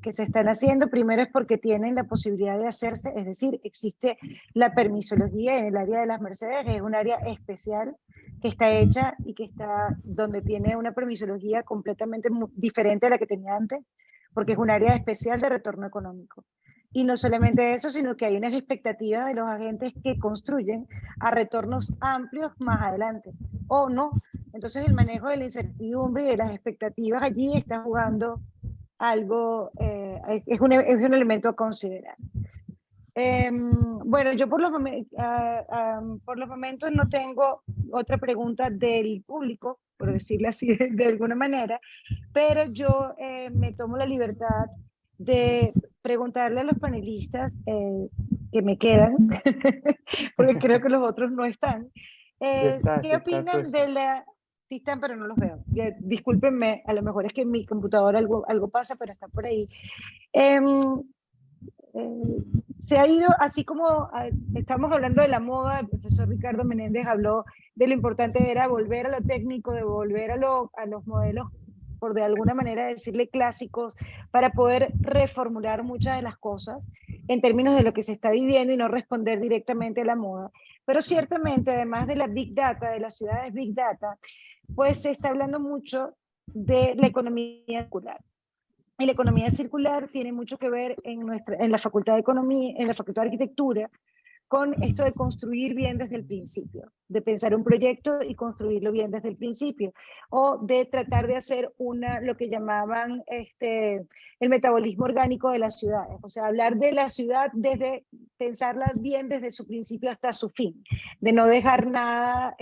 que se están haciendo, primero es porque tienen la posibilidad de hacerse, es decir, existe la permisología en el área de las Mercedes, que es un área especial que está hecha y que está donde tiene una permisología completamente diferente a la que tenía antes, porque es un área especial de retorno económico. Y no solamente eso, sino que hay unas expectativas de los agentes que construyen a retornos amplios más adelante, o no. Entonces el manejo de la incertidumbre y de las expectativas allí está jugando algo, es un elemento a considerar. Bueno, yo por los momentos no tengo otra pregunta del público, por decirlo así de alguna manera, pero yo me tomo la libertad de preguntarle a los panelistas que me quedan, porque creo que los otros no están, ¿qué opinan de la... Sí están, pero no los veo. Discúlpenme, a lo mejor es que en mi computadora algo pasa, pero está por ahí. Se ha ido, así como estamos hablando de la moda, el profesor Ricardo Menéndez habló de lo importante era volver a lo técnico, de volver a los modelos, por de alguna manera decirle clásicos, para poder reformular muchas de las cosas en términos de lo que se está viviendo y no responder directamente a la moda. Pero ciertamente, además de la Big Data, de las ciudades Big Data, pues se está hablando mucho de la economía circular. Y la economía circular tiene mucho que ver en la Facultad de Economía, en la Facultad de Arquitectura, con esto de construir bien desde el principio, de pensar un proyecto y construirlo bien desde el principio, o de tratar de hacer lo que llamaban el metabolismo orgánico de las ciudades, o sea, hablar de la ciudad pensarla bien desde su principio hasta su fin, de no dejar nada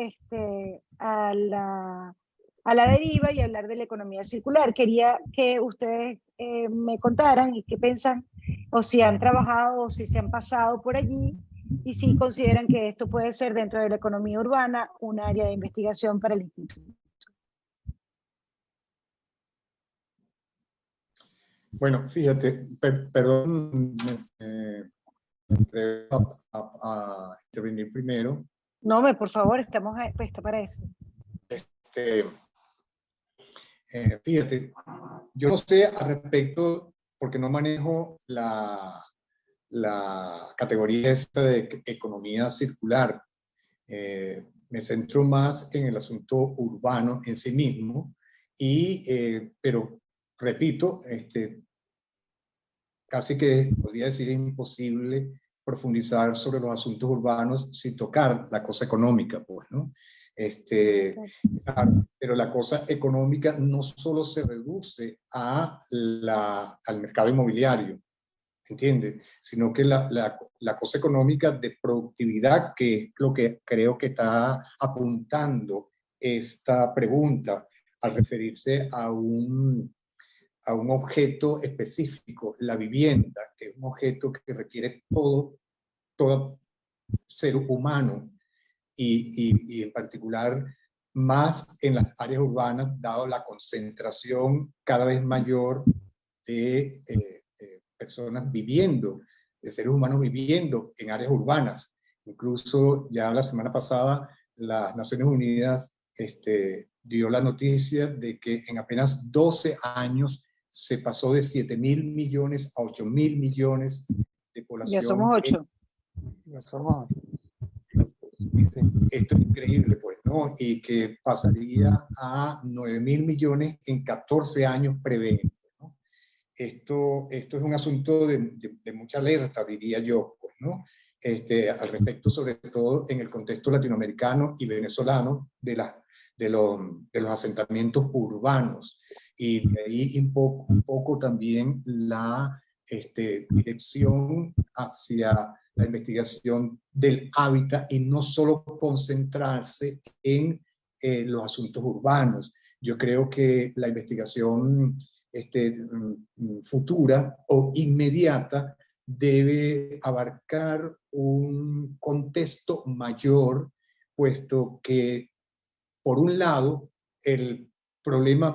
a la deriva y hablar de la economía circular. Quería que ustedes me contaran y qué piensan, o si han trabajado o si se han pasado por allí, y si consideran que esto puede ser dentro de la economía urbana un área de investigación para el instituto. Bueno, fíjate, perdón, a intervenir primero. No, por favor, estamos puestos para eso. Fíjate, yo no sé al respecto, porque no manejo la categoría esta de economía circular. Me centro más en el asunto urbano en sí mismo, pero repito, casi que podría decir imposible profundizar sobre los asuntos urbanos sin tocar la cosa económica, pues, ¿no? Claro, pero la cosa económica no solo se reduce al mercado inmobiliario. ¿entiendes? Sino que la cosa económica de productividad, que es lo que creo que está apuntando esta pregunta al referirse a un objeto específico, la vivienda, que es un objeto que requiere todo ser humano y en particular más en las áreas urbanas, dado la concentración cada vez mayor de personas viviendo, de seres humanos viviendo en áreas urbanas. Incluso ya la semana pasada las Naciones Unidas dio la noticia de que en apenas 12 años se pasó de 7.000 millones a 8.000 millones de población. Ya somos 8. Ya somos 8. Esto es increíble, pues, ¿no? Y que pasaría a 9.000 millones en 14 años prevenidos, ¿no? Esto es un asunto de mucha alerta, diría yo, pues, ¿no? Al respecto, sobre todo en el contexto latinoamericano y venezolano de los asentamientos urbanos. Y de ahí un poco también la dirección hacia la investigación del hábitat y no solo concentrarse en los asuntos urbanos. Yo creo que la investigación futura o inmediata debe abarcar un contexto mayor, puesto que, por un lado, el problema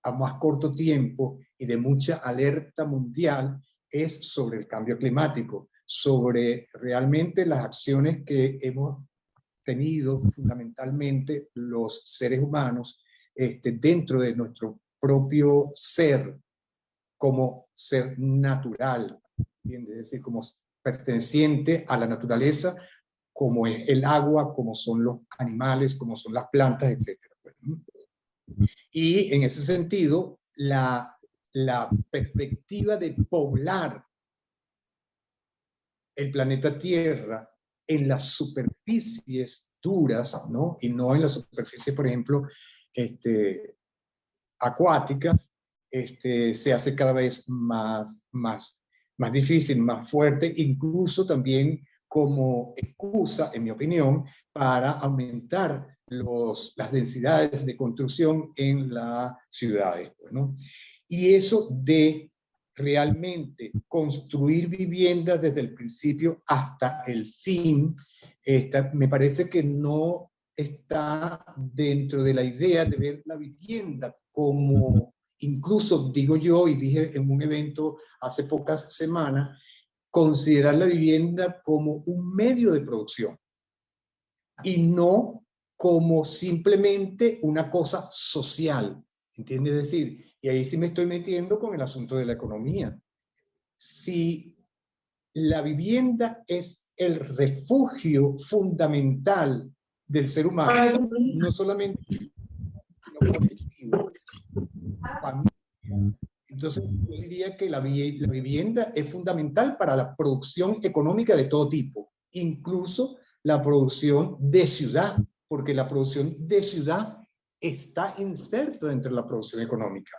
a más corto tiempo y de mucha alerta mundial es sobre el cambio climático, sobre realmente las acciones que hemos tenido fundamentalmente los seres humanos dentro de nuestro propio ser, como ser natural, ¿entiendes? Es decir, como perteneciente a la naturaleza, como es el agua, como son los animales, como son las plantas, etc. Y en ese sentido, la perspectiva de poblar el planeta Tierra en las superficies duras, ¿no? Y no en las superficies, por ejemplo, acuáticas, se hace cada vez más difícil, más fuerte, incluso también como excusa, en mi opinión, para aumentar las densidades de construcción en las ciudades, ¿no? Y eso de realmente construir viviendas desde el principio hasta el fin, me parece que no está dentro de la idea de ver la vivienda como, incluso digo yo, y dije en un evento hace pocas semanas, considerar la vivienda como un medio de producción y no como simplemente una cosa social, ¿entiendes? Es decir, y ahí sí me estoy metiendo con el asunto de la economía. Si la vivienda es el refugio fundamental del ser humano, no solamente sino colectivo, familia. Entonces, yo diría que la vivienda es fundamental para la producción económica de todo tipo, incluso la producción de ciudad, porque la producción de ciudad está inserta dentro de la producción económica.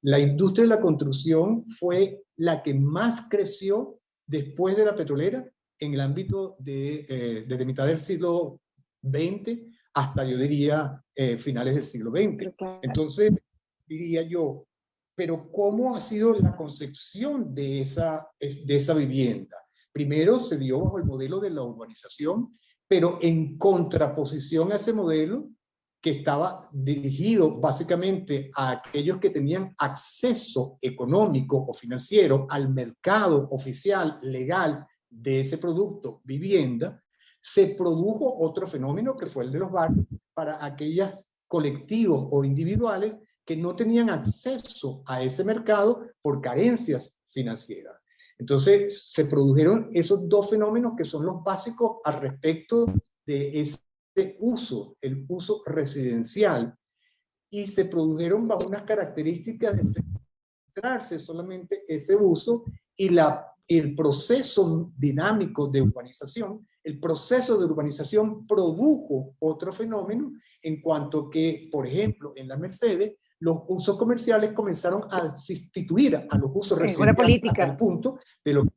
La industria de la construcción fue la que más creció después de la petrolera en el ámbito desde mitad del siglo XX hasta, yo diría, finales del siglo XX. Entonces, diría yo, pero ¿cómo ha sido la concepción de esa vivienda? Primero se dio bajo el modelo de la urbanización, pero en contraposición a ese modelo que estaba dirigido básicamente a aquellos que tenían acceso económico o financiero al mercado oficial, legal de ese producto, vivienda, se produjo otro fenómeno que fue el de los barrios para aquellos colectivos o individuales que no tenían acceso a ese mercado por carencias financieras. Entonces se produjeron esos dos fenómenos que son los básicos al respecto de ese uso, el uso residencial, y se produjeron bajo unas características de centrarse solamente ese uso y el proceso dinámico de urbanización. El proceso de urbanización produjo otro fenómeno en cuanto que, por ejemplo, en la Mercedes los usos comerciales comenzaron a sustituir a los usos una residenciales política. hasta el punto de lo que...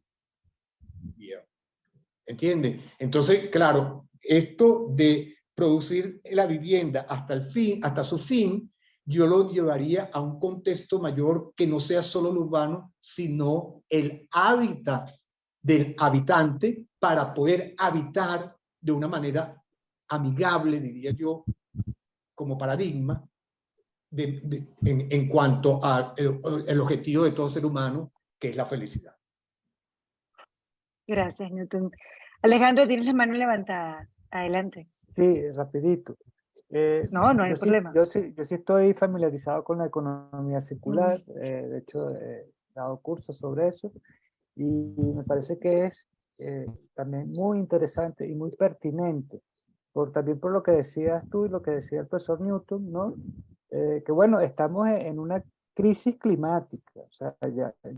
¿Entiende? Entonces, claro, esto de producir la vivienda hasta el fin, hasta su fin, yo lo llevaría a un contexto mayor que no sea solo lo urbano, sino el hábitat del habitante para poder habitar de una manera amigable, diría yo, como paradigma, en cuanto al objetivo de todo ser humano, que es la felicidad. Gracias, Newton. Alejandro, tienes la mano levantada. Adelante. Sí, rapidito. No hay problema. Yo sí estoy familiarizado con la economía circular. De hecho, he dado cursos sobre eso. Y me parece que es también muy interesante y muy pertinente. También por lo que decías tú y lo que decía el profesor Newton, ¿no? Que bueno, estamos en una crisis climática. O sea,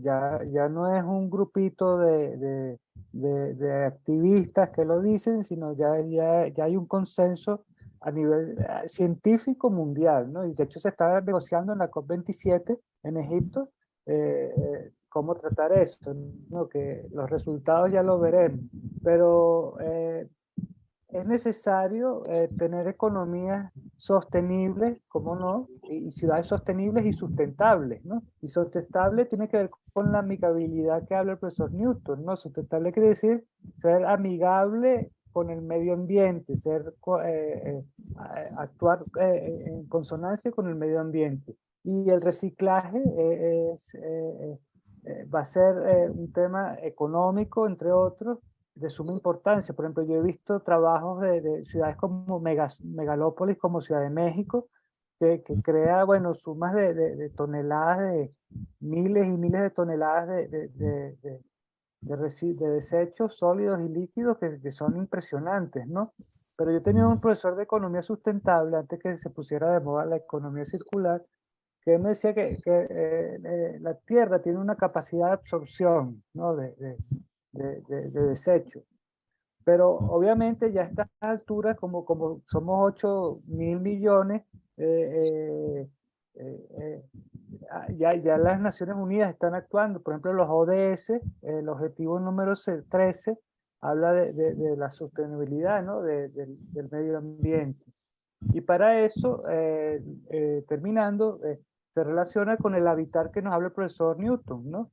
ya no es un grupito de activistas que lo dicen, sino ya hay un consenso a nivel científico mundial, ¿no? Y de hecho se está negociando en la COP27 en Egipto cómo tratar eso, ¿no? Que los resultados ya lo veremos, pero es necesario tener economías sostenibles, ¿cómo no? Y ciudades sostenibles y sustentables, ¿no? Y sustentable tiene que ver con la amigabilidad que habla el profesor Newton, ¿no? Sustentable quiere decir ser amigable con el medio ambiente, actuar en consonancia con el medio ambiente. Y el reciclaje va a ser un tema económico, entre otros, de suma importancia. Por ejemplo, yo he visto trabajos de ciudades como megalópolis, como Ciudad de México, que crea, bueno, sumas de toneladas, de miles y miles de toneladas de desechos sólidos y líquidos que son impresionantes, ¿no? Pero yo tenía un profesor de economía sustentable, antes que se pusiera de moda la economía circular, que me decía que la Tierra tiene una capacidad de absorción, ¿no? de desecho. Pero obviamente ya a estas alturas, como somos 8.000 millones, ya las Naciones Unidas están actuando. Por ejemplo, los ODS, el objetivo número 13, habla de la sostenibilidad, ¿no? del medio ambiente. Y para eso, terminando, se relaciona con el hábitat que nos habla el profesor Newton, ¿no?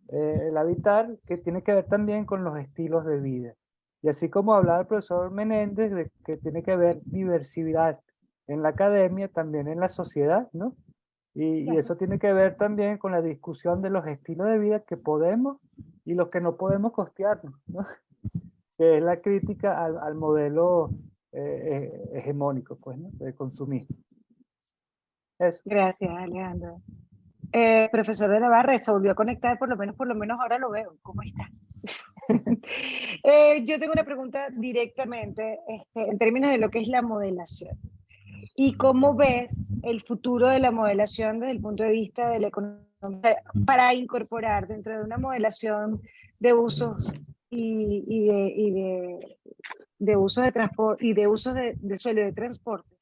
El hábitat que tiene que ver también con los estilos de vida. Y así como hablaba el profesor Menéndez, de que tiene que haber diversidad en la academia, también en la sociedad, ¿no? Y eso tiene que ver también con la discusión de los estilos de vida que podemos y los que no podemos costearnos, ¿no? Que es la crítica al modelo hegemónico, pues, ¿no? De consumismo. Eso. Gracias, Alejandro. Profesor de la Barra, se volvió a conectar, por lo menos ahora lo veo. ¿Cómo está? Yo tengo una pregunta directamente en términos de lo que es la modelación. ¿Y cómo ves el futuro de la modelación desde el punto de vista de la economía para incorporar dentro de una modelación de usos de usos de transporte y de usos de suelo y de transporte?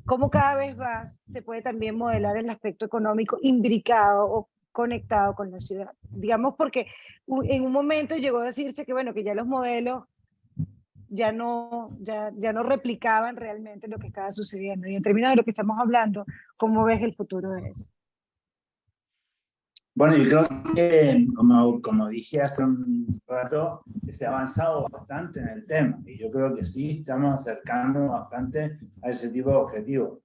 ¿Cómo cada vez más se puede también modelar el aspecto económico imbricado o conectado con la ciudad? Digamos, porque en un momento llegó a decirse que, bueno, que ya los modelos ya no replicaban realmente lo que estaba sucediendo. Y en términos de lo que estamos hablando, ¿cómo ves el futuro de eso? Bueno, yo creo que, como dije hace un rato, se ha avanzado bastante en el tema y yo creo que sí estamos acercando bastante a ese tipo de objetivos.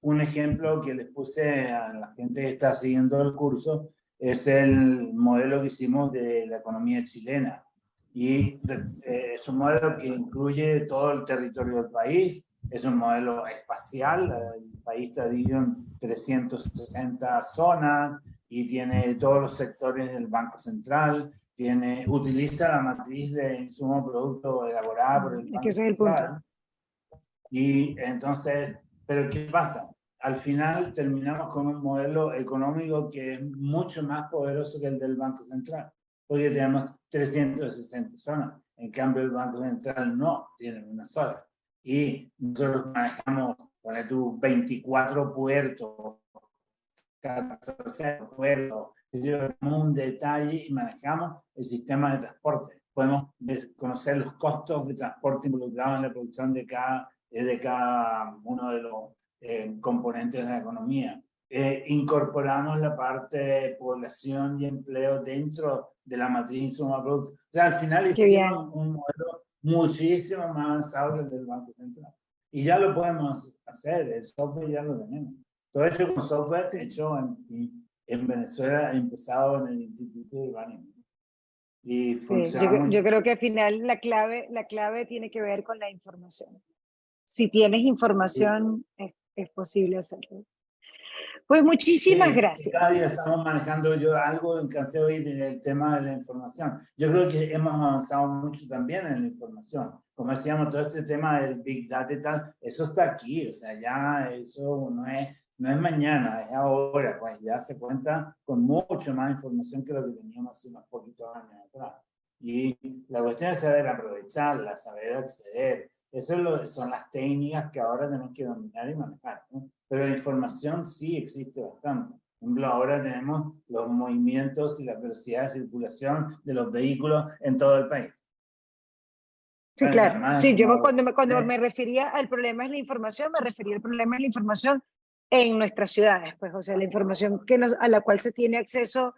Un ejemplo que les puse a la gente que está siguiendo el curso es el modelo que hicimos de la economía chilena. Y es un modelo que incluye todo el territorio del país, es un modelo espacial, el país está dividido en 360 zonas, y tiene todos los sectores del Banco Central, utiliza la matriz de insumo producto elaborada por el Banco ese es el Central. punto. Y entonces, ¿pero qué pasa? Al final terminamos con un modelo económico que es mucho más poderoso que el del Banco Central, porque tenemos 360 zonas. En cambio, el Banco Central no tiene una sola. Y nosotros manejamos Pone tú 24 puertos, 14 puertos, tenemos un detalle y manejamos el sistema de transporte. Podemos conocer los costos de transporte involucrados en la producción de cada uno de los componentes de la economía. Incorporamos la parte de población y empleo dentro de la matriz insumo-producto. O sea, al final hicimos un modelo muchísimo más avanzado que el del Banco Central. Y ya lo podemos hacer, el software ya lo tenemos. Todo hecho con software hecho en Venezuela, empezado en el Instituto de Urbanismo. Y yo creo que al final la clave tiene que ver con la información. Si tienes información, es posible hacerlo. Pues muchísimas gracias. Cada día estamos manejando algo en que hoy del tema de la información. Yo creo que hemos avanzado mucho también en la información. Como decíamos, todo este tema del Big Data y tal, eso está aquí. O sea, ya eso no es mañana, es ahora. Pues ya se cuenta con mucho más información que lo que teníamos hace unos poquitos años atrás. Y la cuestión es saber aprovecharla, saber acceder. Eso son las técnicas que ahora tenemos que dominar y manejar, ¿no? Pero la información sí existe bastante. Por ejemplo, ahora tenemos los movimientos y la velocidad de circulación de los vehículos en todo el país. Sí, claro. Sí, yo cuando me refería al problema de la información, me refería al problema de la información en nuestras ciudades, pues, o sea, la información a la cual se tiene acceso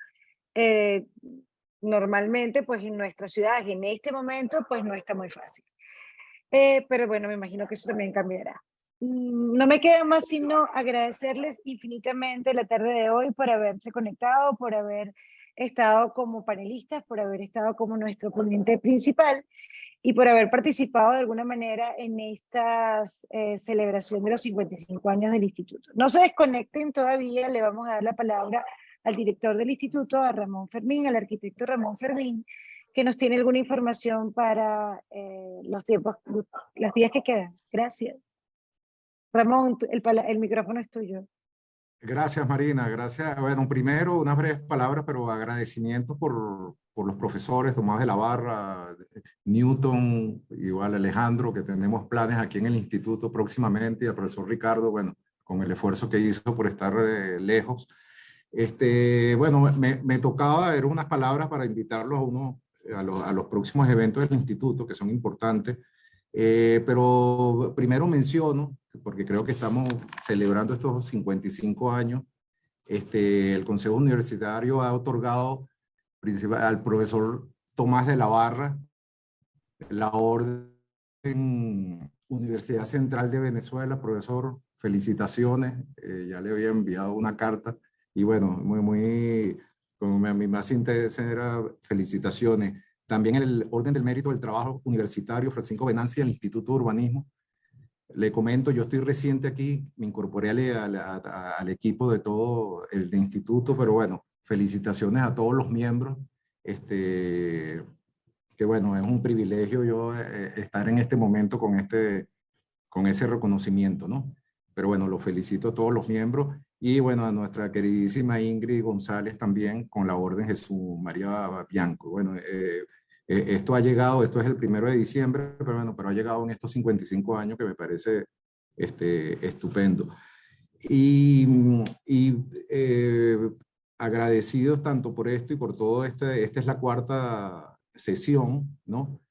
normalmente, pues, en nuestras ciudades, en este momento, pues, no está muy fácil. Pero bueno, me imagino que eso también cambiará. No me queda más sino agradecerles infinitamente la tarde de hoy por haberse conectado, por haber estado como panelistas, por haber estado como nuestro ponente principal y por haber participado de alguna manera en esta celebración de los 55 años del Instituto. No se desconecten todavía, le vamos a dar la palabra al director del Instituto, a Ramón Fermín, al arquitecto Ramón Fermín, que nos tiene alguna información para los días que quedan. Gracias. Ramón, el micrófono es tuyo. Gracias, Marina. Gracias. Bueno, primero unas breves palabras, pero agradecimiento por los profesores Tomás de la Barra, Newton, igual Alejandro, que tenemos planes aquí en el instituto próximamente, y al profesor Ricardo, bueno, con el esfuerzo que hizo por estar lejos. Bueno, me tocaba ver unas palabras para invitarlos a los próximos eventos del instituto, que son importantes. Pero primero menciono, porque creo que estamos celebrando estos 55 años, el Consejo Universitario ha otorgado al profesor Tomás de la Barra la Orden Universidad Central de Venezuela. Profesor, felicitaciones, ya le había enviado una carta y bueno, como mi más sincera felicitaciones. También el Orden del Mérito del Trabajo Universitario Francisco Venancia del Instituto de Urbanismo. Le comento, yo estoy reciente aquí, me incorporé al equipo de todo el instituto, pero bueno, felicitaciones a todos los miembros. Que bueno, es un privilegio yo estar en este momento con ese reconocimiento, ¿no? Pero bueno, los felicito a todos los miembros y bueno, a nuestra queridísima Ingrid González también con la Orden Jesús María Bianco. Bueno, esto es el 1 de diciembre, pero bueno, ha llegado en estos 55 años que me parece estupendo. Y agradecidos tanto por esto y por todo esta es la cuarta sesión, ¿no?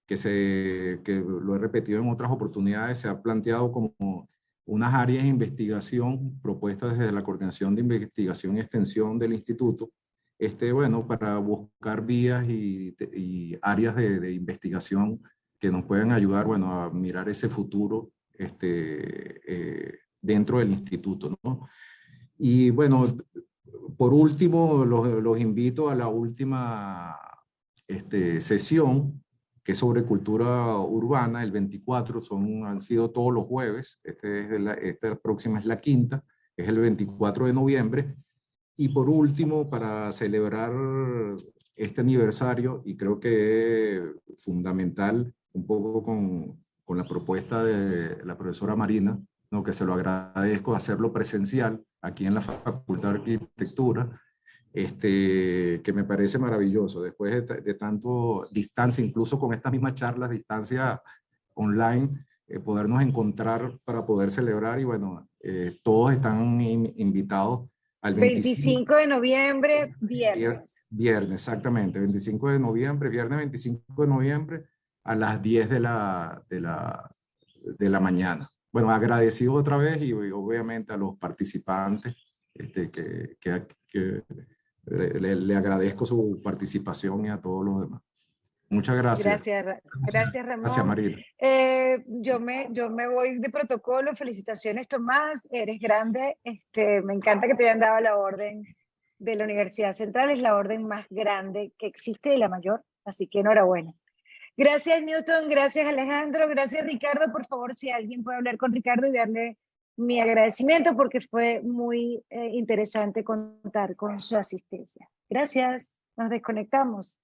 Que lo he repetido en otras oportunidades, se ha planteado como unas áreas de investigación propuestas desde la Coordinación de Investigación y Extensión del Instituto, bueno, para buscar vías y áreas de investigación que nos puedan ayudar, bueno, a mirar ese futuro dentro del instituto, ¿no? Y bueno, por último, los invito a la última sesión, que es sobre cultura urbana, el 24, han sido todos los jueves, esta próxima es la quinta, es el 24 de noviembre, y por último, para celebrar este aniversario, y creo que es fundamental, un poco con la propuesta de la profesora Marina, ¿no? Que se lo agradezco, hacerlo presencial aquí en la Facultad de Arquitectura, que me parece maravilloso, después de tanto distancia, incluso con estas mismas charlas, distancia online, podernos encontrar para poder celebrar y bueno, todos están invitados al 25 de noviembre, viernes. Viernes, exactamente, 25 de noviembre, viernes 25 de noviembre a las 10 de la mañana. Bueno, agradecido otra vez y obviamente a los participantes que le agradezco su participación y a todos los demás. Muchas gracias. Gracias, Ramón. Gracias, Marita. Yo me voy de protocolo. Felicitaciones, Tomás. Eres grande. Me encanta que te hayan dado la orden de la Universidad Central. Es la orden más grande que existe y la mayor. Así que enhorabuena. Gracias, Newton. Gracias, Alejandro. Gracias, Ricardo. Por favor, si alguien puede hablar con Ricardo y darle mi agradecimiento porque fue muy interesante contar con su asistencia. Gracias. Nos desconectamos.